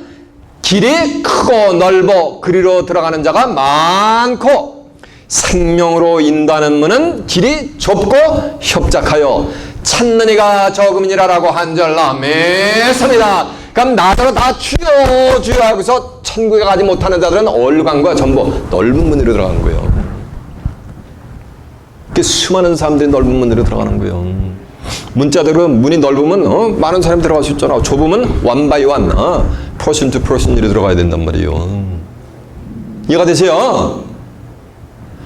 길이 크고 넓어 그리로 들어가는 자가 많고 생명으로 인도하는 문은 길이 좁고 협착하여 찾는 이가 적음이니라라고 한 줄로 믿습니다. 그럼 나더러 다 주여 주여 하고서 천국에 가지 못하는 자들은 얼간과 전부 넓은 문으로 들어가는 거예요. 수많은 사람들이 넓은 문으로 들어가는 거예요. 문자대로 문이 넓으면 많은 사람이 들어갈 수 있잖아. 좁으면 one by one, person to person으로 들어가야 된단 말이에요. 이해가 되세요?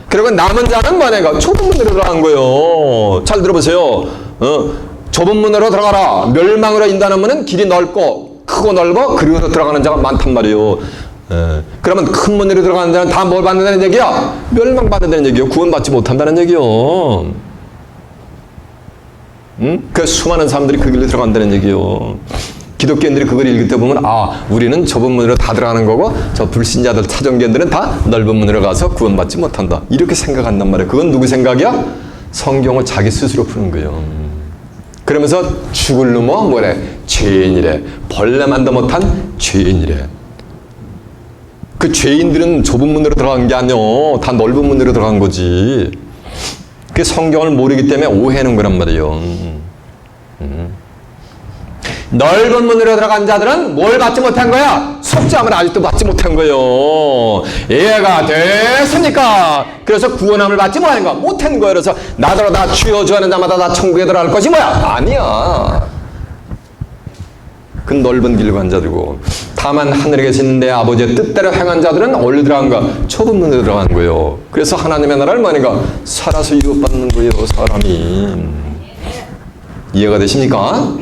그리고 남은 자는 뭐냐가 좁은 문으로 들어간 거예요. 잘 들어보세요. 좁은 문으로 들어가라. 멸망으로 인도하는 문은 길이 넓고 크고 넓어 그리고 들어가는 자가 많단 말이에요. 그러면 큰 문으로 들어가는 자는 다 뭘 받는다는 얘기야? 멸망받는다는 얘기요. 구원받지 못한다는 얘기요. 그 수많은 사람들이 그 길로 들어간다는 얘기요. 기독교인들이 그걸 읽을 때 보면 아, 우리는 좁은 문으로 다 들어가는 거고 저 불신자들 차종견들은 다 넓은 문으로 가서 구원받지 못한다. 이렇게 생각한단 말이에요. 그건 누구 생각이야? 성경을 자기 스스로 푸는 거예요. 그러면서 죽을 놈은 뭐래? 죄인이래. 벌레만도 못한 죄인이래. 그 죄인들은 좁은 문으로 들어간 게 아니요. 다 넓은 문으로 들어간 거지. 그 성경을 모르기 때문에 오해하는 거란 말이에요. 넓은 문으로 들어간 자들은 뭘 받지 못한 거야? 속죄함을 아직도 받지 못한 거예요. 이해가 됐습니까? 그래서 구원함을 받지 못한 거야. 못한 거예요. 그래서 나더러 다 주여 주하는 자마다 다 천국에 들어갈 것이 뭐야? 아니야. 그 넓은 길로 간 자들이고 다만 하늘에 계신 내 아버지의 뜻대로 행한 자들은 어디로 들어간 거야? 좁은 문으로 들어간 거예요. 그래서 하나님의 나라를 뭐니까 살아서 이웃받는 거예요. 사람이. 이해가 되십니까?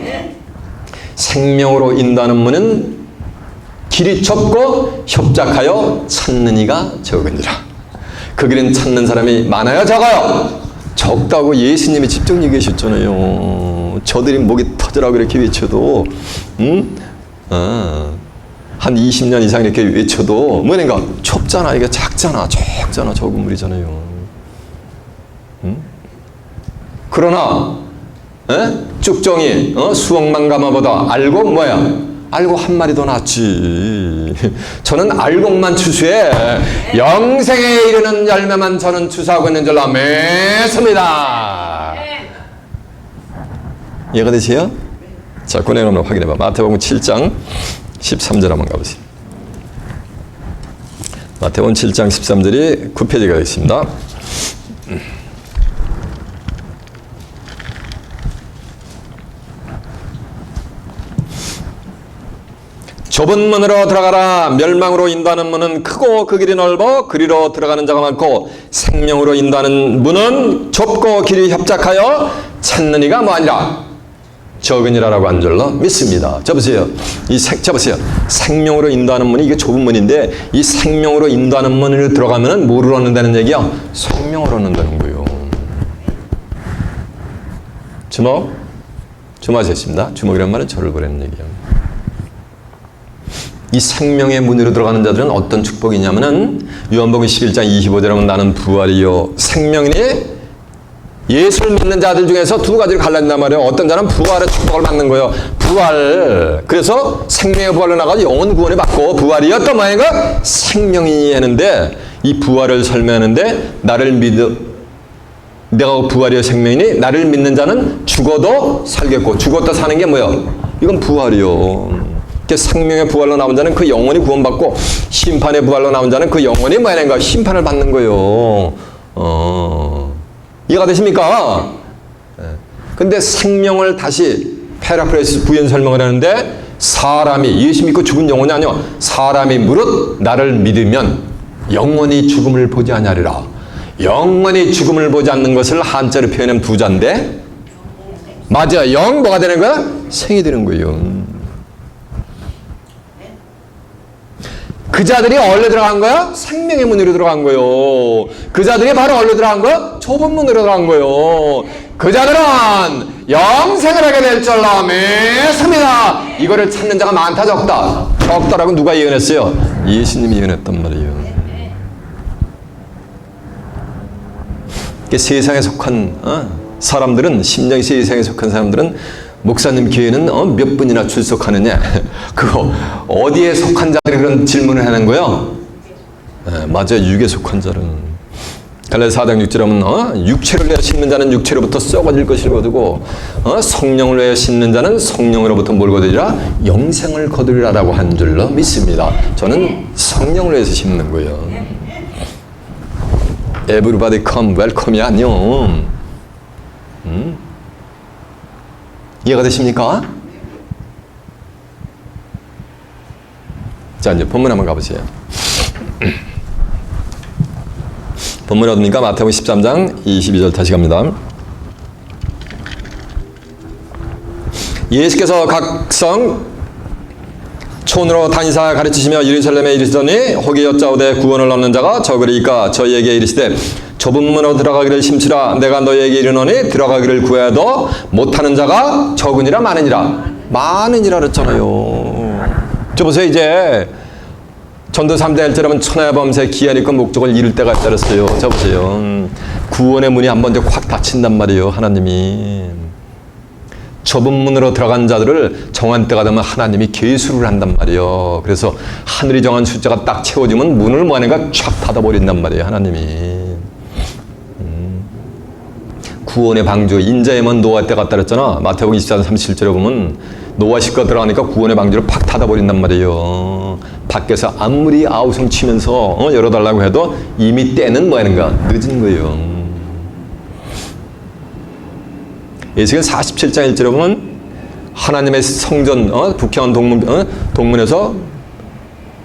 생명으로 인도하는 문은 길이 좁고 협착하여 찾는 이가 적으니라. 그 길은 찾는 사람이 많아요, 적어요? 적다고 예수님이 직접 얘기하셨잖아요. 저들이 목이 터져라고 이렇게 외쳐도 한 20년 이상 이렇게 외쳐도 뭐니까 좁잖아. 이게 작잖아. 적잖아. 적은 물이잖아요. 그러나 쭉정이 수억만 가마보다 알고 뭐야? 알고 한 마리 더 낫지. 저는 알곡만 추수해 영생에 이르는 열매만 저는 추수하고 있는 줄로 믿습니다. 이해가 되세요? 자, 그네 한번 확인해봐. 마태복음 7장 13절 한번 가보세요. 마태복음 7장 13절이 9페이지가 있습니다. 좁은 문으로 들어가라. 멸망으로 인도하는 문은 크고 그 길이 넓어 그리로 들어가는 자가 많고 생명으로 인도하는 문은 좁고 길이 협착하여 찾는 이가 뭐 아니라 적으니라라고 한 줄로 믿습니다. 저 보세요. 저 보세요. 생명으로 인도하는 문이 이게 좁은 문인데 이 생명으로 인도하는 문으로 들어가면은 뭐를 얻는다는 얘기야? 생명을 얻는다는 거예요. 주목하셨습니다. 주목이란 말은 저를 보라는 얘기야. 이 생명의 문으로 들어가는 자들은 어떤 축복이냐면은 요한복음 11장 25절에 보면 나는 부활이요 생명이니 예수를 믿는 자들 중에서 두 가지를 갈라진단 말이에요. 어떤 자는 부활의 축복을 받는 거예요. 부활. 그래서 생명의 부활로 나가서 영혼 구원을 받고 부활이 어떤 모양인가? 생명이 하는데 이 부활을 설명하는데 내가 부활이요 생명이니 나를 믿는 자는 죽어도 살겠고 죽었다 사는 게 뭐예요? 이건 부활이요. 생명의 부활로 나온 자는 그 영혼이 구원받고 심판의 부활로 나온 자는 그 영혼이 뭐냐는가 심판을 받는 거예요. 이해가 되십니까? 근데 생명을 다시 페라프레스 부연 설명을 하는데 사람이 예수 믿고 죽은 영혼이 아니요 사람이 무릇 나를 믿으면 영원히 죽음을 보지 아니하리라. 영원히 죽음을 보지 않는 것을 한자로 표현하면 부자인데 맞아요. 영 뭐가 되는 거야? 생이 되는 거예요. 그 자들이 어디로 들어간 거야? 생명의 문으로 들어간 거예요. 그 자들이 바로 어디로 들어간 거야? 좁은 문으로 들어간 거예요. 그 자들은 영생을 하게 될 줄로 믿습니다. 이거를 찾는 자가 많다 적다? 적다라고 누가 예언했어요? 예수님이 예언했단 말이에요. 세상에 속한 사람들은 심령이 세상에 속한 사람들은 목사님 교회는 몇 분이나 출석하느냐? 그거 어디에 속한 자들이 그런 질문을 하는 거예요? 맞아요. 육에 속한 자는. 갈라디아서 4장 6절에 보면 육체를 위하여 심는 자는 육체로부터 썩어질 것을 거두고 성령을 위하여 심는 자는 성령으로부터 뭘 거두리라? 영생을 거두리라라고 한 줄로 믿습니다. 저는 성령을 위해서 심는 거예요. Everybody come, welcome이 아니요. 이해가 되십니까? 자, 이제 본문 한번 가보세요. 본문 어딥니까? 마태복음 13장 22절 다시 갑니다. 예수께서 각 성 촌으로 다니사 가르치시며 예루살렘에 이르시더니 혹이 여짜오되 구원을 얻는 자가 적으리이까 저희에게 이르시되 좁은 문으로 들어가기를 심치라. 내가 너희에게 이르노니 들어가기를 구해도 못하는 자가 적으니라 많으니라. 많은 일 알았잖아요. 저 보세요. 이제 전도 3대 1절하면 천하의 범사에 기한이고 목적을 이룰 때가 있다랬어요. 저 보세요. 구원의 문이 한 번 확 닫힌단 말이에요. 하나님이. 좁은 문으로 들어간 자들을 정한 때가 되면 하나님이 계수를 한단 말이에요. 그래서 하늘이 정한 숫자가 딱 채워지면 문을 뭐하는가 쫙 닫아버린단 말이에요. 하나님이. 구원의 방주, 인자의 먼 노아 때 갔다 그랬잖아. 마태복음 24장 37절에 보면 노아 식구가 들어가니까 구원의 방주를 팍 닫아버린단 말이에요. 밖에서 아무리 아우성 치면서 열어달라고 해도 이미 때는 뭐하는가 늦은 거예요. 에스겔 47장 1절에 보면 하나님의 성전 북향원 동문에서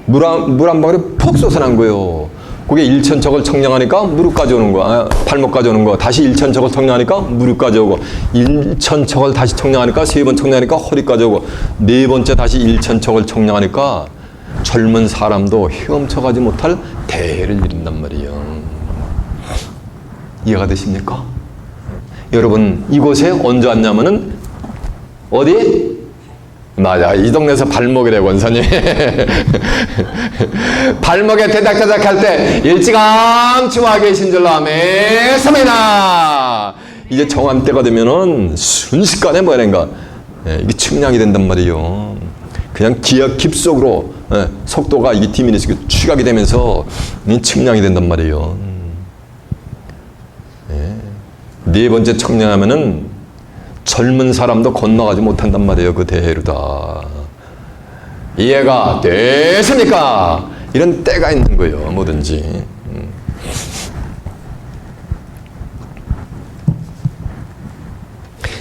물 한 방울이 푹 솟아난 거예요. 그게 1천척을 청량하니까 무릎까지 오는 거, 발목까지 오는 거, 다시 1천척을 청량하니까 무릎까지 오고, 1천척을 다시 청량하니까 3번 청량하니까 허리까지 오고, 4번째 다시 1천척을 청량하니까 젊은 사람도 헤엄쳐가지 못할 대해를 이룬단 말이에요. 이해가 되십니까? 여러분, 이곳에 언제 왔냐면은 어디? 맞아. 이 동네에서 발목이래, 원사님. 발목에 대닥대닥 할 때 일찌감치 와 계신 줄로 아멘습니다. 이제 정한 때가 되면은 순식간에 뭐라는가 이게 측량이 된단 말이에요. 그냥 기하 급속으로 속도가 이게 디미니시고 추락이 되면서 측량이 된단 말이에요. 네 번째 측량하면은 젊은 사람도 건너가지 못한단 말이에요. 그 대해로 다. 이해가 되십니까? 이런 때가 있는 거예요. 뭐든지.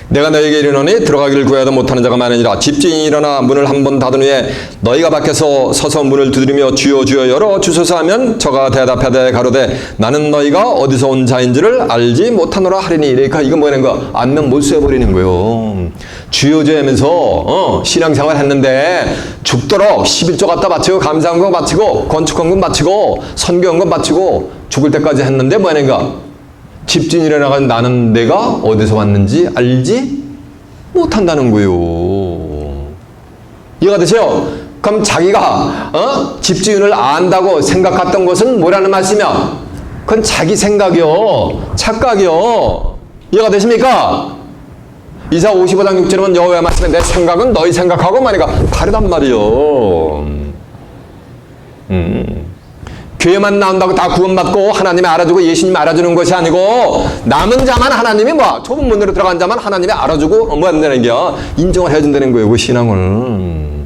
내가 너에게 이르노니 들어가기를 구해도 못하는 자가 많으니라. 집주인이 일어나 문을 한 번 닫은 후에 너희가 밖에서 서서 문을 두드리며 주여 주여 열어 주소서 하면 저가 대답하되 가로되 나는 너희가 어디서 온 자인지를 알지 못하노라 하리니. 그러니까 이거 뭐라는 거 안면 몰수해버리는 거예요. 주여 주여 하면서 신앙생활 했는데 죽도록 11조 갖다 바치고 감사헌금 바치고 건축헌금 바치고 선교헌금 바치고 죽을 때까지 했는데 뭐하는가 집주인이 일어나간 나는 내가 어디서 왔는지 알지 못한다는 거예요. 이해가 되세요? 그럼 자기가 집주인을 안다고 생각했던 것은 뭐라는 말씀이야? 그건 자기 생각이요. 착각이요. 이해가 되십니까? 이사 55장 6절은 여호와의 말씀에 내 생각은 너희 생각하고 말이가 다르단 말이요. 교회만 나온다고 다 구원받고 하나님이 알아주고 예수님이 알아주는 것이 아니고 남은 자만 하나님이 좁은 문으로 들어간 자만 하나님이 알아주고 뭐 한다는 게 인정을 해준다는 거예요. 그 신앙을.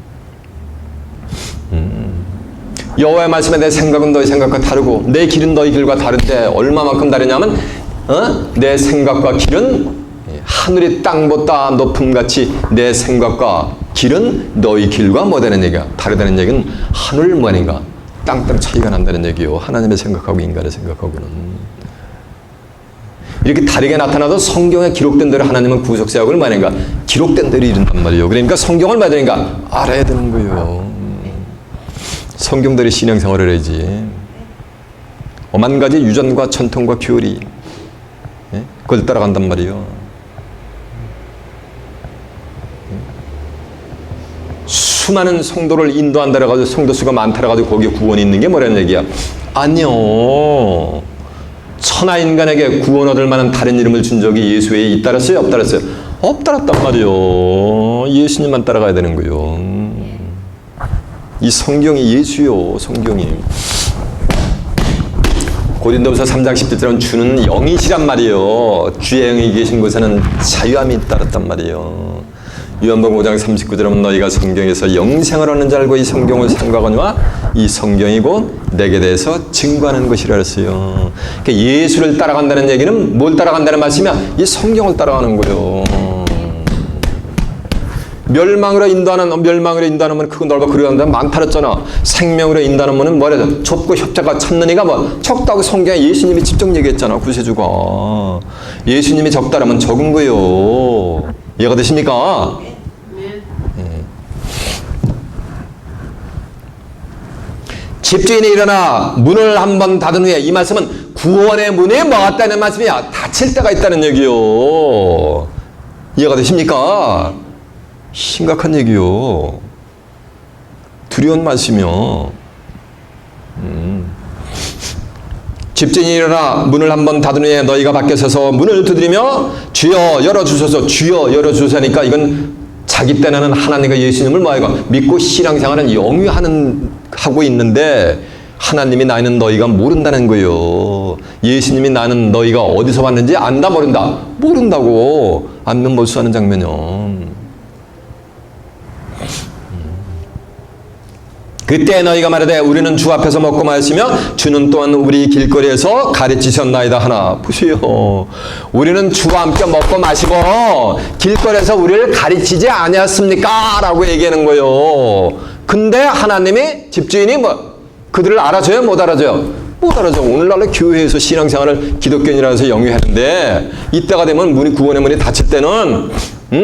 여호와의 말씀에 내 생각은 너희 생각과 다르고 내 길은 너희 길과 다른데 얼마만큼 다르냐면 내 생각과 길은 하늘이 땅보다 높음같이 내 생각과 길은 너희 길과 뭐 되는 얘기야? 다르다는 얘기는 하늘 뭐인가? 땅땅 차이가 난다는 얘기요. 하나님의 생각하고 인간의 생각하고는. 이렇게 다르게 나타나도 성경에 기록된 대로 하나님은 구속사역을 말인가 기록된 대로 이룬단 말이에요. 그러니까 성경을 말하니까 알아야 되는 거예요. 성경대로 신앙생활을 해야지. 오만 가지 유전과 전통과 교리 그걸 따라간단 말이에요. 수많은 성도를 인도한다라 가지고 성도 수가 많다라 가지고 거기에 구원이 있는 게 뭐라는 얘기야? 아니요. 천하 인간에게 구원 얻을 만한 다른 이름을 준 적이 예수 외에 있다랬어요? 없다랬어요? 없다랬단 말이요. 예수님만 따라가야 되는 거요. 이 성경이 예수요. 성경이. 고린도후서 3장 10절은 주는 영이시란 말이요. 주의 영이 계신 곳에는 자유함이 있다랬단 말이요. 요한복음 5장 39절은 너희가 성경에서 영생을 얻는 줄 알고 이 성경을 생각하니와 이 성경이 곧 내게 대해서 증거하는 것이라 했어요. 그러니까 예수를 따라간다는 얘기는 뭘 따라간다는 말씀이야? 이 성경을 따라가는 거예요. 멸망으로 인도하는 크고 넓어 그러한다 많다 그랬잖아. 생명으로 인도하는 분은 뭐래? 좁고 협자가 찾는 이가 적다고 성경에 예수님이 직접 얘기했잖아. 구세주가. 예수님이 적다라면 적은 거예요. 이해가 되십니까? 집주인이 일어나 문을 한번 닫은 후에 이 말씀은 구원의 문이 막았다는 말씀이야. 닫힐 때가 있다는 얘기요. 이해가 되십니까? 심각한 얘기요. 두려운 말씀이요. 집주인이 일어나 문을 한번 닫으니 너희가 밖에 서서 문을 두드리며 주여 열어주소서, 주여 열어주소서니까 이건 자기 때는 하나님과 예수님을 믿고 신앙생활은 하고 있는데 하나님이 나는 너희가 모른다는 거예요. 예수님이 나는 너희가 어디서 왔는지 안다 모른다? 모른다고 안면몰수하는 장면이요. 그때 너희가 말하되 우리는 주 앞에서 먹고 마시며 주는 또한 우리 길거리에서 가르치셨나이다 하나. 보세요. 우리는 주와 함께 먹고 마시고 길거리에서 우리를 가르치지 아니었습니까? 라고 얘기하는 거예요. 근데 하나님이 집주인이 그들을 알아줘요? 못 알아줘요? 못 알아줘. 오늘날로 교회에서 신앙생활을 기독교인이라고 해서 영위하는데 이때가 되면 구원의 문이 닫힐 때는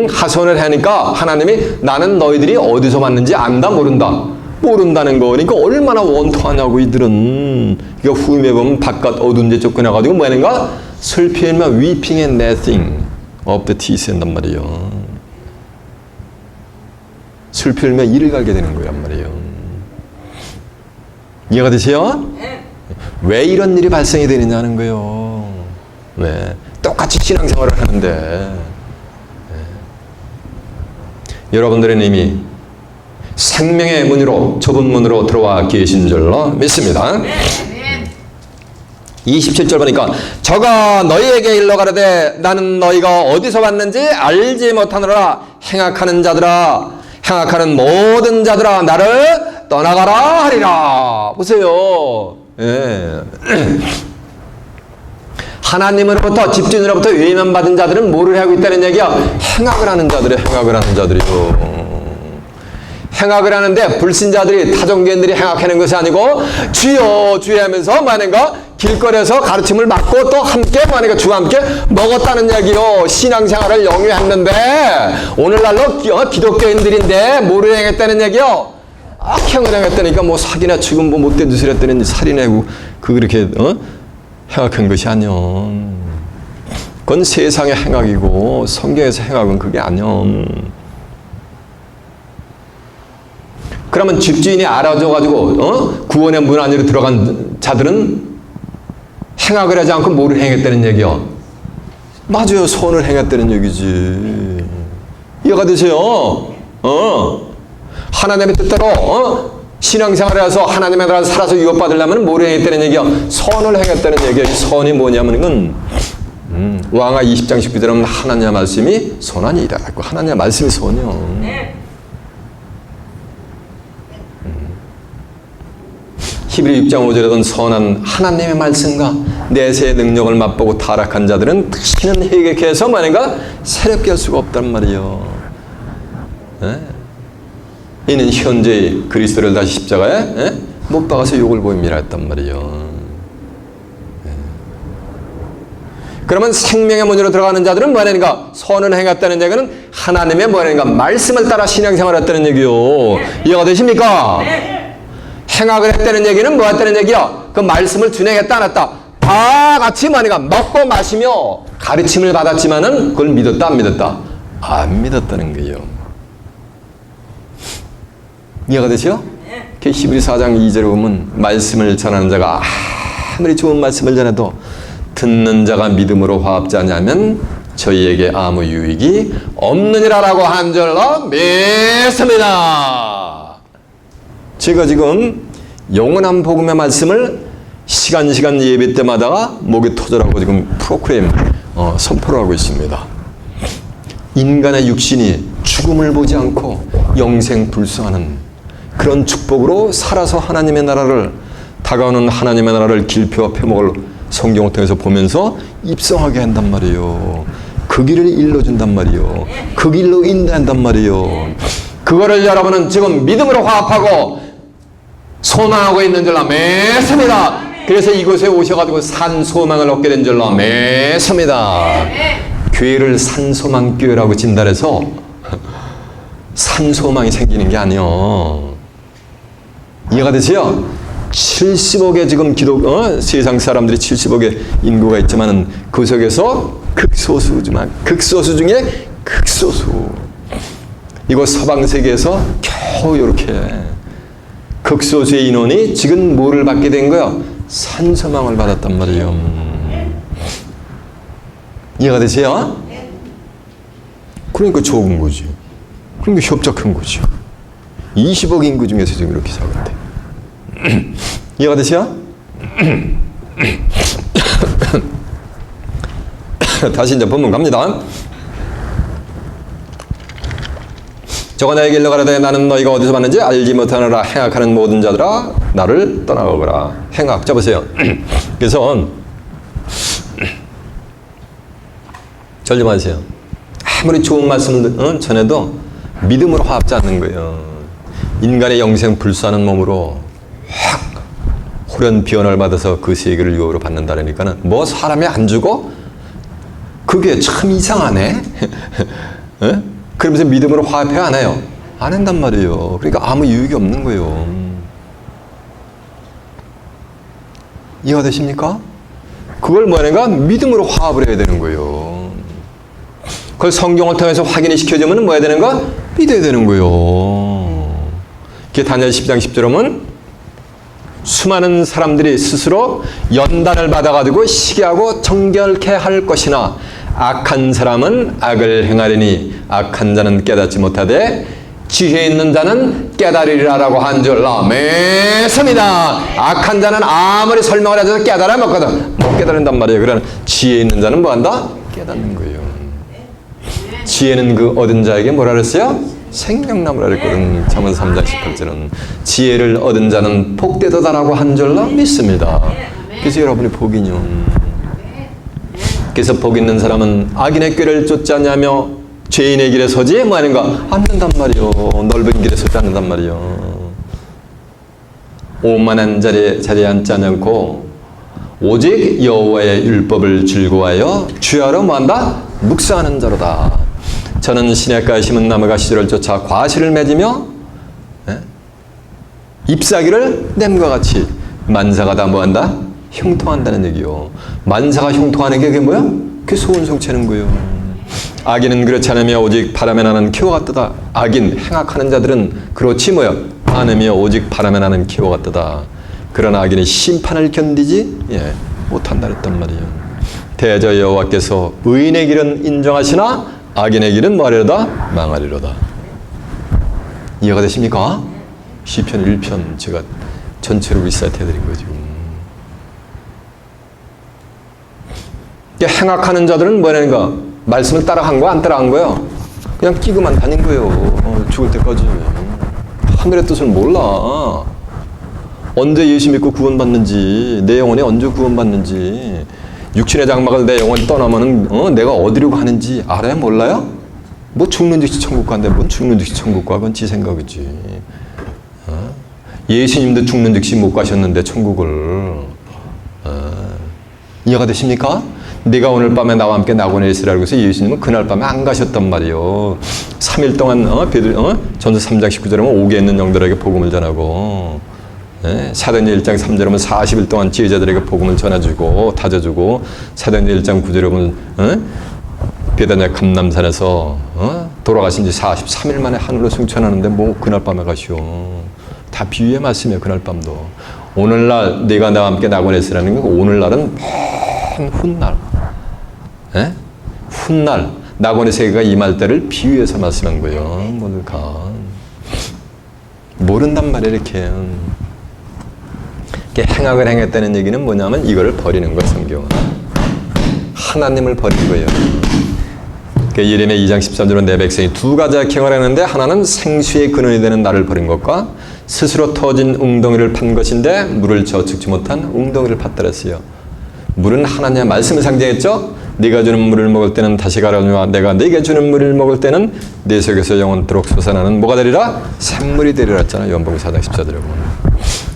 하소연을 하니까 하나님이 나는 너희들이 어디서 왔는지 안다 모른다? 모른다는 거. 그러니까 얼마나 원통하냐고 이들은. 그러니까 후임에 보면 바깥 어두운 데 쫓겨나가지고 뭐 하는가? 슬피 흘며 weeping and gnashing of the teeth 한단 말이에요. 슬피 흘며 이를 갈게 되는 거란 말이에요. 이해가 되세요? 왜 이런 일이 발생이 되느냐는 거예요. 네. 똑같이 신앙생활을 하는데 여러분들은 이미 생명의 문으로 좁은 문으로 들어와 계신 줄로 믿습니다. 27절 보니까 저가 너희에게 일러 가라되 나는 너희가 어디서 왔는지 알지 못하노라. 행악하는 자들아, 행악하는 모든 자들아 나를 떠나가라 하리라. 보세요. 예. 하나님으로부터 집주인으로부터 외면받은 자들은 뭐를 하고 있다는 얘기야? 행악을 하는 자들이 행악을 하는 자들이요. 행악을 하는데 불신자들이 타종교인들이 행악하는 것이 아니고 주여 주여 하면서 뭐하는가? 길거리에서 가르침을 받고 또 함께 뭐하는가? 주와 함께 먹었다는 얘기요. 신앙생활을 영위했는데 오늘날로 기독교인들인데 뭐를 행했다는 얘기요? 악행을 행했다니까 뭐 사기나 죽음 뭐 못된 짓을 했다니 살인하고 그렇게 행악한 것이 아니요. 그건 세상의 행악이고 성경에서 행악은 그게 아니요. 그러면 집주인이 알아줘가지고 구원의 문 안으로 들어간 자들은 행악을 하지 않고 뭐를 행했다는 얘기요? 맞아요. 선을 행했다는 얘기지. 이해가 되세요? 하나님의 뜻대로 신앙생활을 해서 하나님의 나라를 살아서 유업받으려면 뭐를 행했다는 얘기요? 선을 행했다는 얘기예요. 이 선이 뭐냐면 이건 왕하 20장 19절에 보면 하나님의 말씀이 선하니이다. 하나님의 말씀이 선이요. 히브리 6장 5절에는 선한 하나님의 말씀과 내세의 능력을 맛보고 타락한 자들은 다시는 회개해서 만약가 새롭게 할 수가 없단 말이에요. 네? 이는 현재 그리스도를 다시 십자가에 못 박아서 욕을 보임이라 했단 말이에요. 네. 그러면 생명의 문으로 들어가는 자들은 뭐하는가? 선을 행했다는 얘기는 하나님의 뭐하는가? 말씀을 따라 신앙생활을 했다는 얘기요. 이해가 되십니까? 행악을 했다는 얘기는 뭐 했다는 얘기야? 그 말씀을 준행했다 안 했다? 다 같이 뭐하는가? 먹고 마시며 가르침을 받았지만은 그걸 믿었다 안 믿었다? 안 믿었다는 거예요. 이해가 되죠? 히브리 4장 2절에 보면 말씀을 전하는 자가 아무리 좋은 말씀을 전해도 듣는 자가 믿음으로 화합지 않으면 저희에게 아무 유익이 없느니라라고 한 줄로 믿습니다. 제가 지금 영원한 복음의 말씀을 시간 예배 때마다 목이 터져라고 지금 프로그램 선포를 하고 있습니다. 인간의 육신이 죽음을 보지 않고 영생불수하는 그런 축복으로 살아서 하나님의 나라를 다가오는 하나님의 나라를 길표와 표목을 성경을 통해서 보면서 입성하게 한단 말이에요. 그 길을 일러준단 말이에요. 그 길로 인도한단 말이에요. 그거를 여러분은 지금 믿음으로 화합하고 소망하고 있는 줄로 믿습니다. 그래서 이곳에 오셔가지고 산소망을 얻게 된 줄로 믿습니다. 교회를 산소망교회라고 진단해서 산소망이 생기는 게 아니요. 이해가 되세요? 70억의 지금 세상 사람들이 70억의 인구가 있지만은 그 속에서 극소수 중에 극소수 이곳 서방 세계에서 겨우 이렇게 극소수의 인원이 지금 뭐를 받게 된 거야? 산소망을 받았단 말이에요. 이해가 되세요? 그러니까 적은 거지. 그러니까 협작한 거지. 20억 인구 중에서 지금 이렇게 작은데. 이해가 되세요? 다시 이제 본문 갑니다. 저가 나에게 일러 가라되 나는 너희가 어디서 봤는지 알지 못하느라 행악하는 모든 자들아 나를 떠나가거라. 행악 잡으세요. 그래서 절 좀 하세요. 아무리 좋은 말씀을 전해도 믿음으로 화합지 않는 거예요. 인간의 영생 불수하는 몸으로 확 호련 비언을 받아서 그 세계를 유혹으로 받는다니까는 뭐 사람이 안 죽어? 그게 참 이상하네. 그러면서 믿음으로 화합해 안 해요? 안 한단 말이에요. 그러니까 아무 유익이 없는 거예요. 이해가 되십니까? 그걸 뭐하는가? 믿음으로 화합을 해야 되는 거예요. 그걸 성경을 통해서 확인이 시켜주면 뭐 해야 되는가? 믿어야 되는 거예요. 그게 다니엘 10장 10절에 보면 수많은 사람들이 스스로 연단을 받아가지고 시기하고 정결케 할 것이나 악한 사람은 악을 행하리니 악한 자는 깨닫지 못하되 지혜 있는 자는 깨달으리라라고 한 줄 아멘입니다. 악한 자는 아무리 설명을 해도 깨달아 못 깨달은단 말이에요. 그러나 지혜 있는 자는 뭐 한다? 깨닫는 거예요. 지혜는 그 얻은 자에게 뭐라 그랬어요? 생명나무라 그랬거든. 잠언 3장 18절은 지혜를 얻은 자는 복되도다라고 한 줄로 믿습니다. 그래서 여러분이 복이요. 그래서 복 있는 사람은 악인의 꾀를 쫓지 않냐며 죄인의 길에 서지 뭐 하는가? 않는단 말이요. 넓은 길에 서지 않는단 말이요. 오만한 자리에 앉지 않고 오직 여호와의 율법을 즐거워하여 주야로 뭐한다? 묵상하는 자로다. 저는 시냇가에 심은 나무가 시절을 쫓아 과실을 맺으며 잎사귀를 냄과 같이 만사가 다 뭐한다? 형통한다는 얘기요. 만사가 형통하는 게 그게 뭐야? 그게 소원성체는 거예요. 악인은 그렇지 않으며 오직 바람에 나는 기와 같도다. 악인 행악하는 자들은 그렇지 뭐야? 않으며 오직 바람에 나는 기와 같도다. 그러나 악인의 심판을 견디지 못한다 했단 말이에요. 대저 여호와께서 의인의 길은 인정하시나 악인의 길은 뭐하리로다? 망하리로다. 이해가 되십니까? 시편 1편 제가 전체로 리사이트 해드린 거예요 지금. 행악하는 자들은 뭐냐니까 말씀을 따라한 거야? 안 따라한 거야? 그냥 끼고만 다닌 거예요. 죽을 때까지. 하늘의 뜻을 몰라. 언제 예수 믿고 구원받는지, 내 영혼이 언제 구원받는지, 육신의 장막을 내 영혼이 떠나면은 내가 어디로 가는지 알아야 몰라요? 뭐 죽는 즉시 천국 간대. 뭔 죽는 즉시 천국 가? 그건 지 생각이지. 예수님도 죽는 즉시 못 가셨는데 천국을. 이해가 되십니까? 네가 오늘 밤에 나와 함께 낙원에 있으라고 해서 예수님은 그날 밤에 안 가셨단 말이에요. 3일 동안 전서 3장 19절에 보면 옥에 있는 영들에게 복음을 전하고 사도행전 1장 3절에 보면 40일 동안 지휘자들에게 복음을 전해주고 다져주고 사도행전 1장 9절에 보면 베다냐 감람산에서 돌아가신 지 43일 만에 하늘로 승천하는데 뭐 그날 밤에 가시오. 다 비유의 말씀이에요. 그날 밤도. 오늘날 네가 나와 함께 낙원에 있으라는 거 오늘날은 맨 훗날 훗날 낙원의 세계가 임할 때를 비유해서 말씀한 거예요. 모두가 모른단 말이에요. 이렇게 행악을 행했다는 얘기는 뭐냐면 이거를 버리는 거예요. 성경은 하나님을 버린 거예요. 예레미야 2장 13절은 내 백성이 두 가지 악행을 했는데 하나는 생수의 근원이 되는 나를 버린 것과 스스로 터진 웅덩이를 판 것인데 물을 저축지 못한 웅덩이를 팠다 그랬어요. 물은 하나님의 말씀을 상징했죠. 네가 주는 물을 먹을 때는 다시 가라니와 내가 네게 주는 물을 먹을 때는 네 속에서 영원토록 솟아나는 뭐가 되리라? 샘물이 되리라 했잖아요. 요한복음 4장 14절에 보면.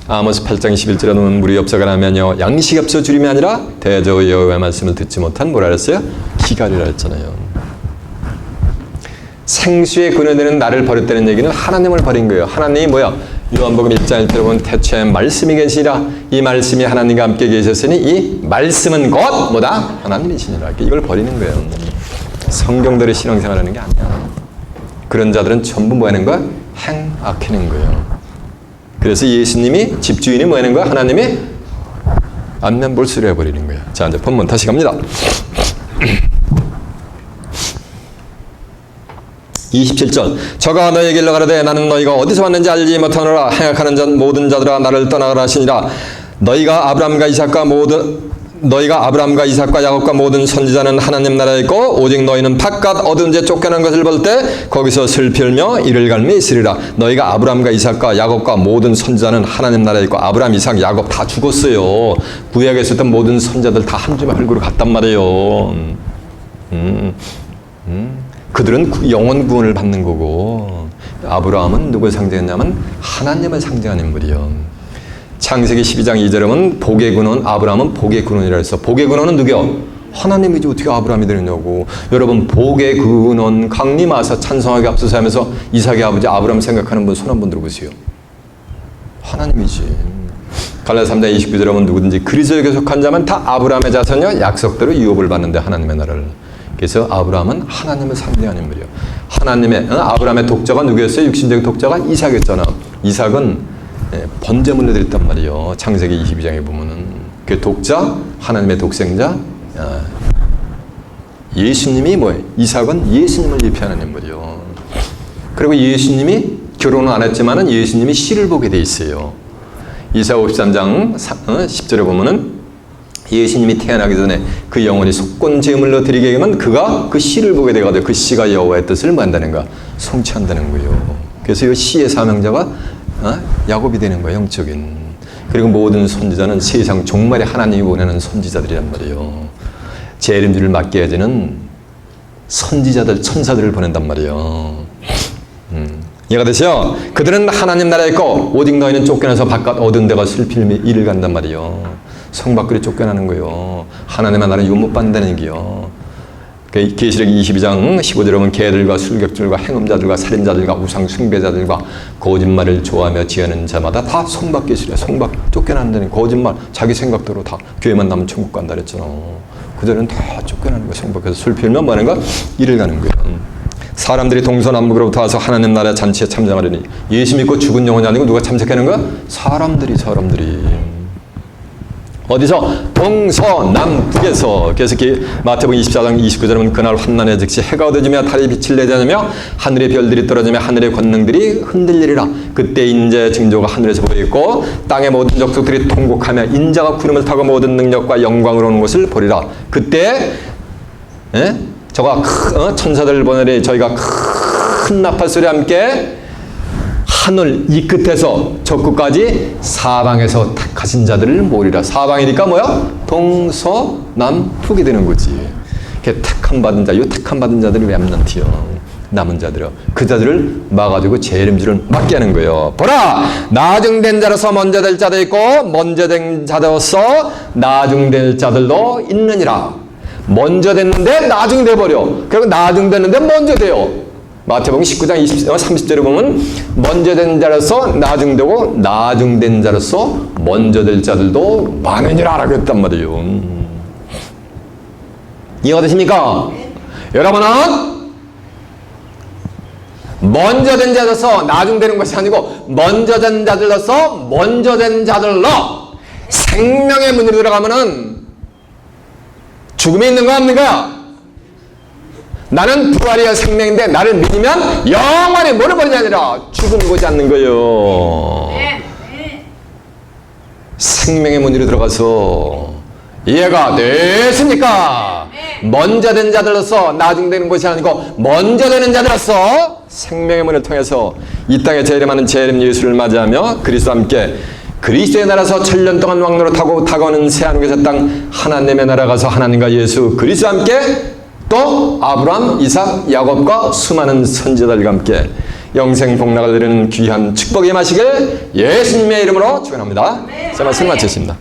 아모스 8장 11절에 보면 물이 없어가라면요 양식이 없어 주림이 아니라 대저 여호와의 말씀을 듣지 못한 뭐라 그랬어요? 기갈이라 했잖아요. 생수의 근원되는 나를 버렸다는 얘기는 하나님을 버린 거예요. 하나님이 뭐야? 요한복음 1장 1절에 보면 태초에 말씀이 계시라. 이 말씀이 하나님과 함께 계셨으니 이 말씀은 곧 뭐다? 하나님이시니라. 이걸 버리는 거예요. 성경대로 신앙생활하는 게 아니야. 그런 자들은 전부 뭐 하는 거야? 행악하는 거예요. 그래서 예수님이 집주인이 뭐 하는 거야? 하나님이 안면볼수를 해버리는 거예요. 자, 이제 본문 다시 갑니다. 27절 저가 너희에게 일러가라되 나는 너희가 어디서 왔는지 알지 못하노라. 행악하는 자 모든 자들아 나를 떠나가라 하시니라. 너희가 아브라함과 이삭과 야곱과 모든 선지자는 하나님 나라에 있고 오직 너희는 바깥 어두운 데 쫓겨난 것을 볼 때 거기서 슬피 울며 이를 갈미 있으리라. 너희가 아브라함과 이삭과 야곱과 모든 선지자는 하나님 나라에 있고 아브라함, 이삭, 야곱 다 죽었어요. 구약에 있었던 모든 선지자들 다 한 줌의 흙으로 갔단 말이에요. 그들은 영원 구원을 받는 거고 아브라함은 누굴 상징했냐면 하나님을 상징하는 인물이요. 창세기 12장 2절에 보면 복의 근원, 아브라함은 복의 근원이라 해서 복의 근원은 누구요? 하나님이지 어떻게 아브라함이 되느냐고. 여러분 복의 근원 강림하사 찬성하게 앞서서 하면서 이삭의 아버지 아브라함 생각하는 분 손 한번 들어보세요. 하나님이지. 갈라디아 3장 29절에 보면 누구든지 그리스도에 속한 자면 다 아브라함의 자손이요 약속대로 유업을 받는데 하나님의 나라를. 그래서 아브라함은 하나님을 상징하는 인물이요. 하나님의 아브라함의 독자가 누구였어요? 육신적인 독자가 이삭이었잖아. 이삭은 번제물로 드렸단 말이에요. 창세기 22장에 보면은 그 독자, 하나님의 독생자, 예수님이 뭐예요? 이삭은 예수님을 예표하는 인물이요. 그리고 예수님이 결혼은 안 했지만은 예수님이 씨를 보게 돼 있어요. 이사야 53장 10절에 보면은 예수님이 태어나기 전에 그 영혼이 속건 제물로 드리게 되면 그가 그 씨를 보게 돼가지고 그 씨가 여호와의 뜻을 뭐 한다는가? 성취한다는 거예요. 그래서 이 씨의 사명자가 야곱이 되는 거예요. 영적인. 그리고 모든 선지자는 세상 종말에 하나님이 보내는 선지자들이란 말이에요. 재림주를 맡게 해주는 선지자들, 천사들을 보낸단 말이에요. 이해가 되세요? 그들은 하나님 나라에 있고 오직 너희는 쫓겨나서 바깥 어두운 데가 슬피며 이를 간단 말이에요. 성 밖으로 쫓겨나는 거예요. 하나님의 나라는 유못 받는다는 얘기요. 계시록 22장 15절에 보면 개들과 술객들과 행음자들과 살인자들과 우상 숭배자들과 거짓말을 좋아하며 지하는 자마다 다 성 밖에 있으랴. 성 밖 쫓겨난다는 거짓말 자기 생각대로 다 교회만 나면 천국 간다 그랬잖아. 그들은 다 쫓겨나는 거야. 성 밖에서 술 피우면 뭐 하는가? 이를 가는 거야. 사람들이 동서남북으로부터 와서 하나님 나라의 잔치에 참석하려니 예수 믿고 죽은 영혼이 아니고 누가 참석하는 거야? 사람들이 어디서? 동서남북에서. 그래서 마태복음 24장 29절에 보면 그날 환난의 즉시 해가 어두워지며 달이 빛을 내지 않으며 하늘의 별들이 떨어지며 하늘의 권능들이 흔들리리라. 그때 인자의 징조가 하늘에서 보이고 땅의 모든 족속들이 통곡하며 인자가 구름을 타고 모든 능력과 영광으로 오는 것을 보리라. 그때 저가 천사들을 보내리 저희가 큰 나팔 소리와 함께 하늘 이 끝에서 저 끝까지 사방에서 택하신 자들을 모으리라. 사방이니까 뭐야? 동서남북이 되는 거지. 택함 받은 자, 요 택함 받은 자들이 렘넌트요. 남은 자들이요. 그 자들을 막아주고 재림주를 맡게 하는 거예요. 보라! 나중된 자로서 먼저 될 자도 있고 먼저 된 자로서 나중될 자들도 있느니라. 먼저 됐는데 나중 돼버려. 그리고 나중 됐는데 먼저 돼요. 마태복음 19장 30절에 보면 먼저 된 자로서 나중되고 나중된 자로서 먼저 될 자들도 많으니라 라고 했단 말이에요. 이해가 되십니까? 여러분은 먼저 된 자로서 나중되는 것이 아니고 먼저 된 자들로서 먼저 된 자들로 생명의 문으로 들어가면은 죽음이 있는 거 없는 거야? 나는 부활이야 생명인데 나를 믿으면 영원히 뭐를 버리냐 아니라 죽음을 보지 않는 거예요. 생명의 문으로 들어가서 이해가 됐습니까? 먼저 된 자들로서 나중되는 것이 아니고 먼저 되는 자들로서 생명의 문을 통해서 이 땅에 재림하는 재림 예수를 맞이하며 그리스도와 함께 그리스도의 나라에서 1000년 동안 왕노로 타고 다가오는 새하늘에서 땅 하나님의 나라 가서 하나님과 예수 그리스도와 함께 또 아브라함, 이삭, 야곱과 수많은 선지자들과 함께 영생 복락을 누리는 귀한 축복의 마시길 예수님의 이름으로 축원합니다. 제 말씀 마치겠습니다.